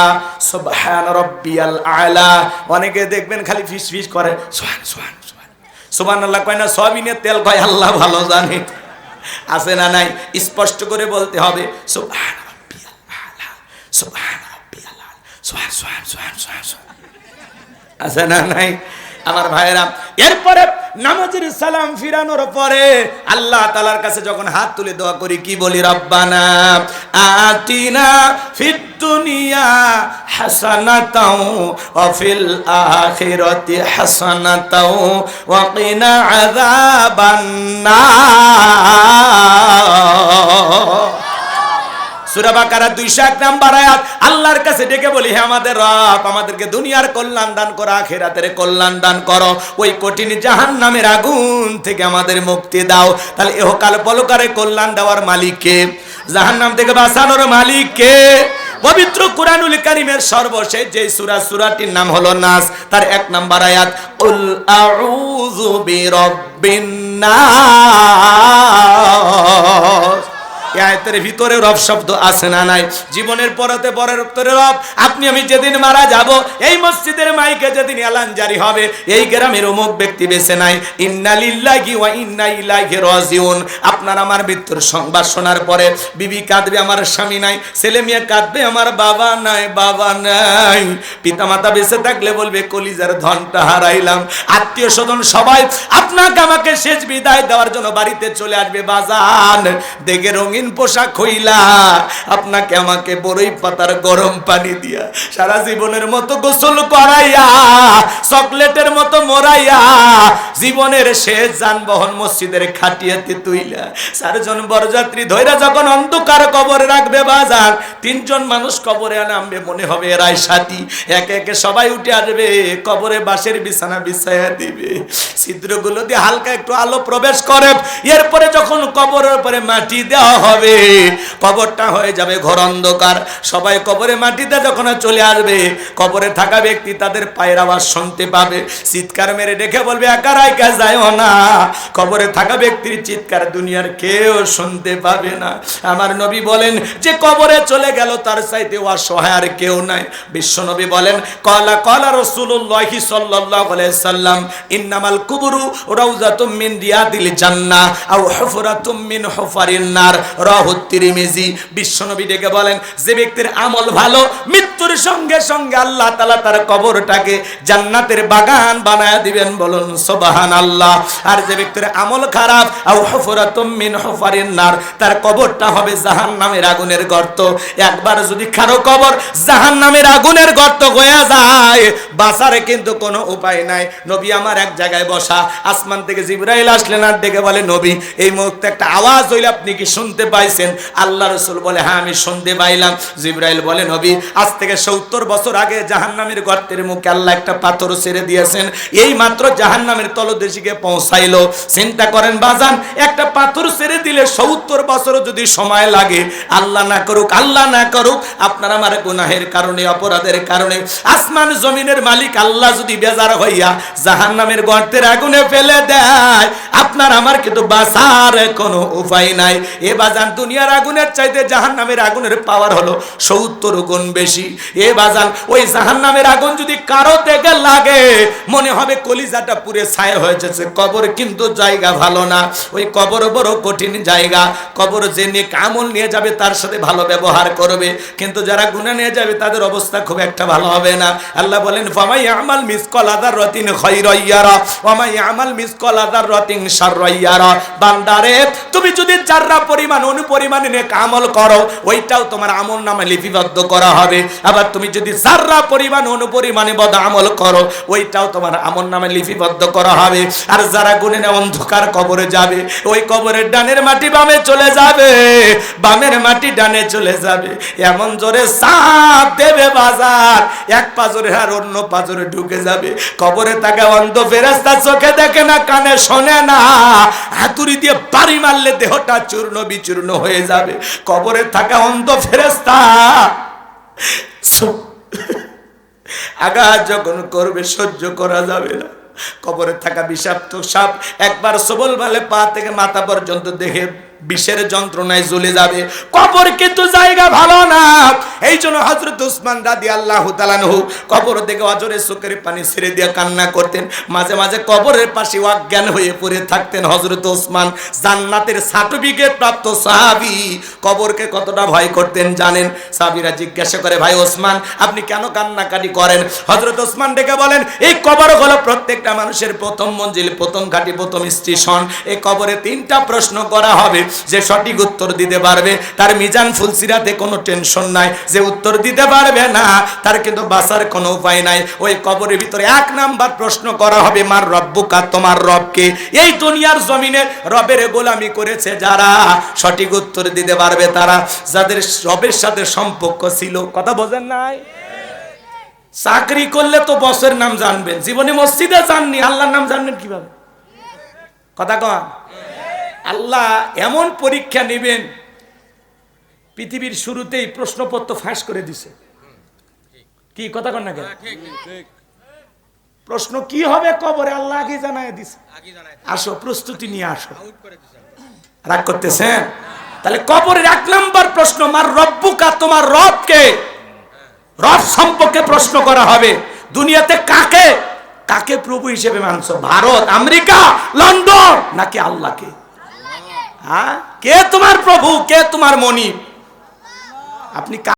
সুবহান রাব্বিয়াল আ'লা। অনেকে দেখবেন খালি ফিস ফিস করে, সুবহান সুবহান সুবহান, সুবহানাল্লাহ কয় না, সয়াবিনের তেল কয়, আল্লাহ ভালো জানে। আছে না নাই? স্পষ্ট করে বলতে হবে সুবহান রাব্বিয়াল আ'লা, সুবহান রাব্বিয়াল আ'লা, সুবহান সুবহান সুবহান সুবহান। আছে না নাই আমার ভাইরা? এরপরে নামাজের সালাম ফিরানোর পরে আল্লাহ তাআলার কাছে যখন হাত তুলে দোয়া করি কি বলি? রব্বানা আতিনা ফিদ দুনিয়া হাসানাতাও ওয়া ফিল আখিরাতি হাসানাতাও ওয়া কিনা আযাবান নার। সূরা বাকারা 201 নাম্বার আয়াত। আল্লাহর কাছে ডেকে বলি, হে আমাদের রব, আমাদেরকে দুনিয়ার কল্যাণ দান করো, আখিরাতের কল্যাণ দান করো, ওই কঠিন জাহান্নামের আগুন থেকে আমাদের মুক্তি দাও। তাহলে ইহকাল পরকালে কল্যাণ দেওয়ার মালিক কে? জাহান্নাম থেকে বাঁচানোর মালিক কে? পবিত্র কুরআনুল কারীমের সর্বশেষ যে সূরাটির নাম হলো নাস, তার 1 নম্বর আয়াত, কুল আউযু বিরাব্বিন নাস। এই আয়াতের ভিতরে রব শব্দ আছে না নাই? জীবনের পরতে পরের উত্তরে রব। আপনি আমি যেদিন মারা যাব, এই মসজিদের মাইকে যেদিন এলান জারি হবে, এই গ্রামের অমুক ব্যক্তি বেঁচে নাই, ইন্না লিল্লাহি ওয়া ইন্না ইলাইহি রাজিউন। আপনার আমার মৃত্যুর সংবাদ শোনার পরে বিবি কাঁদবে, আমার স্বামী নাই, ছেলে মেয়ে কাঁদবে, আমার বাবা নাই, বাবা নাই। পিতামাতা বেঁচে থাকলে বলবে কলিজার ধনটা হারাইলাম। আত্মীয় স্বজন সবাই আপনাকে আমাকে শেষ বিদায় দেওয়ার জন্য বাড়িতে চলে আসবে। বাজান দেখে রঙিন পোশাক হইলা আপনাকে আমাকে বড়ই পাতার গরম পানি দিয়া সারা জীবনের মতো গোসল করাইয়া চকলেটের মতো মোরাইয়া জীবনের শেষ যানবাহন মসজিদের খাটিয়াতে তুইলা 4 জন বরযাত্রী ধইরা যখন অন্ধকার কবরে রাখবে বাজার, 3 জন মানুষ কবরে নামবে, মনে হবে এরাই সাথী। একে একে সবাই উঠে আসবে, কবরে বাঁশের বিছানা বিছাইয়া দিবে, ছিদ্রগুলো দিয়ে হালকা একটু আলো প্রবেশ করে। এরপরে যখন কবরের উপরে মাটি দেওয়া হবে, কবরটা হয়ে যাবে ঘোর অন্ধকার। সবাই কবরে মাটিতে যখন চলে আসবে, কবরে থাকা ব্যক্তি তাদের পায়ের আওয়াজ শুনতে পাবে, চিৎকার মেরে ডেকে বলবে একা রাইকা যায়ও না। কবরে থাকা ব্যক্তির চিৎকার দুনিয়ার কেউ শুনতে পাবে না। আমার নবী বলেন যে কবরে চলে গেল তার চাইতে অসহায় আর কেউ নাই। বিশ্ব নবী বলেন ক্বালা ক্বালা রাসূলুল্লাহি সাল্লাল্লাহু আলাইহি সাল্লাম ইন্নামাল কুবুরু রাউযাতুম মিন রিয়াদিল জান্নাহ আও হুফরাতুম মিন হুফারিন নার। রাহু তিরমিজি। বিশ্বনবী ডেকে বলেন যে ব্যক্তির আমল ভালো, মৃত্যুর সঙ্গে সঙ্গে আল্লাহ তাআলা তার কবরটাকে জান্নাতের বাগান বানায় দিবেন, বলুন সুবহানাল্লাহ। আর যে ব্যক্তির আমল খারাপ, আও হুফরাতুম মিন হুফারিন নার, তার কবরটা হবে জাহান্নামের আগুনের গর্ত। একবার যদি কারো কবর জাহান্নামের আগুনের গর্ত হয়ে যায়, বাঁচার কিন্তু কোনো উপায় নাই। নবী আমার এক জায়গায় বসা, আসমান থেকে জিবরাইল আসলেন আর ডেকে বলে নবী এই মুহূর্তে একটা আওয়াজ হইল, আপনি কি শুনতে পাইছেন? আল্লাহ রাসূল বলে হ্যাঁ আমি শুনতে পাইলাম। জিবরাইল বলে নবী আজ থেকে 70 বছর আগে জাহান্নামের গর্তের মুখে আল্লাহ একটা পাথর ছেড়ে দিয়েছেন, এই মাত্র জাহান্নামের তলদেশে পৌঁছাইলো। চিন্তা করেন বাজান, একটা পাথর ছেড়ে দিলে 70 বছর যদি সময় লাগে, আল্লাহ না করুক, আল্লাহ না করুক, আপনার আমার গুনাহের কারণে, অপরাধের কারণে আসমান জমিনের মালিক আল্লাহ যদি বেজার হইয়া জাহান্নামের গর্তের আগুনে ফেলে দেয়, আপনার আমার কিন্তু বাঁচার কোনো উপায় নাই। এ বাজান দুনিয়ার আগুনের চাইতে জাহান্নামের আগুনের পাওয়ার হলো 70 গুণ বেশি। এ বাজান ওই জাহান্নামের আগুন যদি কারো থেকে লাগে, মনে হবে কলিজাটা পুরে ছাই হয়ে যাচ্ছে। কবর কিন্তু জায়গা ভালো না, ওই কবর বড় কঠিন জায়গা। কবর যে নেক আমল নিয়ে যাবে তার সাথে ভালো ব্যবহার করবে, কিন্তু যারা গুনাহ নিয়ে যাবে তাদের অবস্থা খুব একটা ভালো হবে না। আল্লাহ বলেন ফামাই আমাল মিসকালা যাররাতিন খায়রান ইয়ারা ওয়া মাই আমাল মিসকালা যাররাতিন শাররান ইয়ারা। বান্দারে তুমি যদি যাররা পরিমাণ অনুপরিমাণে নেক আমল করো, ওইটাও তোমার আমল নামে লিপিবদ্ধ করা হবে। আবার তুমি যদি যাররা পরিমাণ অনুপরিমাণে বদ আমল করো, ওইটাও তোমার আমল নামে লিপিবদ্ধ করা হবে। আর যারা গুণে অন্ধকার কবরে যাবে, ওই কবরের ডানের মাটি বামে চলে যাবে, বামের মাটি ডানে চলে যাবে। এমন জোরে সাপ দেবে বাজার, এক পাজরে আর অন্য পাজরে ঢুকে যাবে। কবরে থাকা অন্ধ ফেরেশতা চোখে দেখে না, কানে শোনে না, হাতুড়ি দিয়ে বাড়ি মারলে দেহটা চূর্ণ বিচূর্ণ হয়ে যাবে। কবরে থাকা অন্ধ ফেরেশতা আঘাত যখন করবে সহ্য করা যাবে না। কবরে থাকা বিষাক্ত সাপ একবার সবল মালে পা থেকে মাথা পর্যন্ত দেখে বিষের যন্ত্রণায় জ্বলে যাবে। কবর কিন্তু জায়গা ভালো না। এই জন্য হযরত ওসমান রাদিয়াল্লাহু তাআলা আনহু কবর দেখে অজরে চোখের পানি ছেড়ে দিয়ে কান্না করতেন। মাঝে মাঝে কবরের পাশে অজ্ঞান হয়ে পড়ে থাকতেন হযরত ওসমান। জান্নাতের সার্টিফিকেট প্রাপ্ত সাহাবী কবরকে কতটা ভয় করতেন জানেন? সাহাবীরা জিজ্ঞাসা করে ভাই ওসমান আপনি কেন কান্নাকাটি করেন? হযরত ওসমান ডেকে বলেন এই কবর হলো প্রত্যেকটা মানুষের প্রথম মঞ্জিল, প্রথম ঘাঁটি, প্রথম স্টেশন। এই কবরে 3টা প্রশ্ন করা হবে, যে সঠিক উত্তর দিতে পারবে তার মিজান ফুলসিরাতে কোনো টেনশন নাই, যে উত্তর দিতে পারবে না তার কিন্তু বাঁচার কোনো উপায় নাই। ওই কবরের ভিতরে 1 নাম্বার প্রশ্ন করা হবে মার রব্বুকা, তোমার রবকে। এই দুনিয়ার জমিনে রবের গোলামি করেছে যারা, সঠিক উত্তর দিতে পারবে তারা, যাদের রবের সাথে সম্পর্ক ছিল। কথা বোঝেন নাই? চাকরি করলে তো বসের নাম জানবেন, জীবনে মসজিদে যাননি, আল্লাহর নাম জানবেন কিভাবে? কথা কন। আল্লাহ এমন পরীক্ষা নেবেন, পৃথিবীর শুরুতেই প্রশ্নপত্র ফাঁস করে দিছে। কি কথা কন না কেন? প্রশ্ন কি হবে কবরে আল্লাহ আগে জানায় দিছে। আসো প্রস্তুতি নিয়ে আসো। রাগ করতেছেন? তাহলে কবরের 1 নম্বর প্রশ্ন, মার রব্বুকা, তোমার রব কে? রব সম্পর্কে প্রশ্ন করা হবে। দুনিয়াতে কাকে কাকে প্রভু হিসেবে মানছো? ভারত, আমেরিকা, লন্ডন নাকি আল্লাহকে? হ্যাঁ, কে তোমার প্রভু, কে তোমার মনিব? আপনি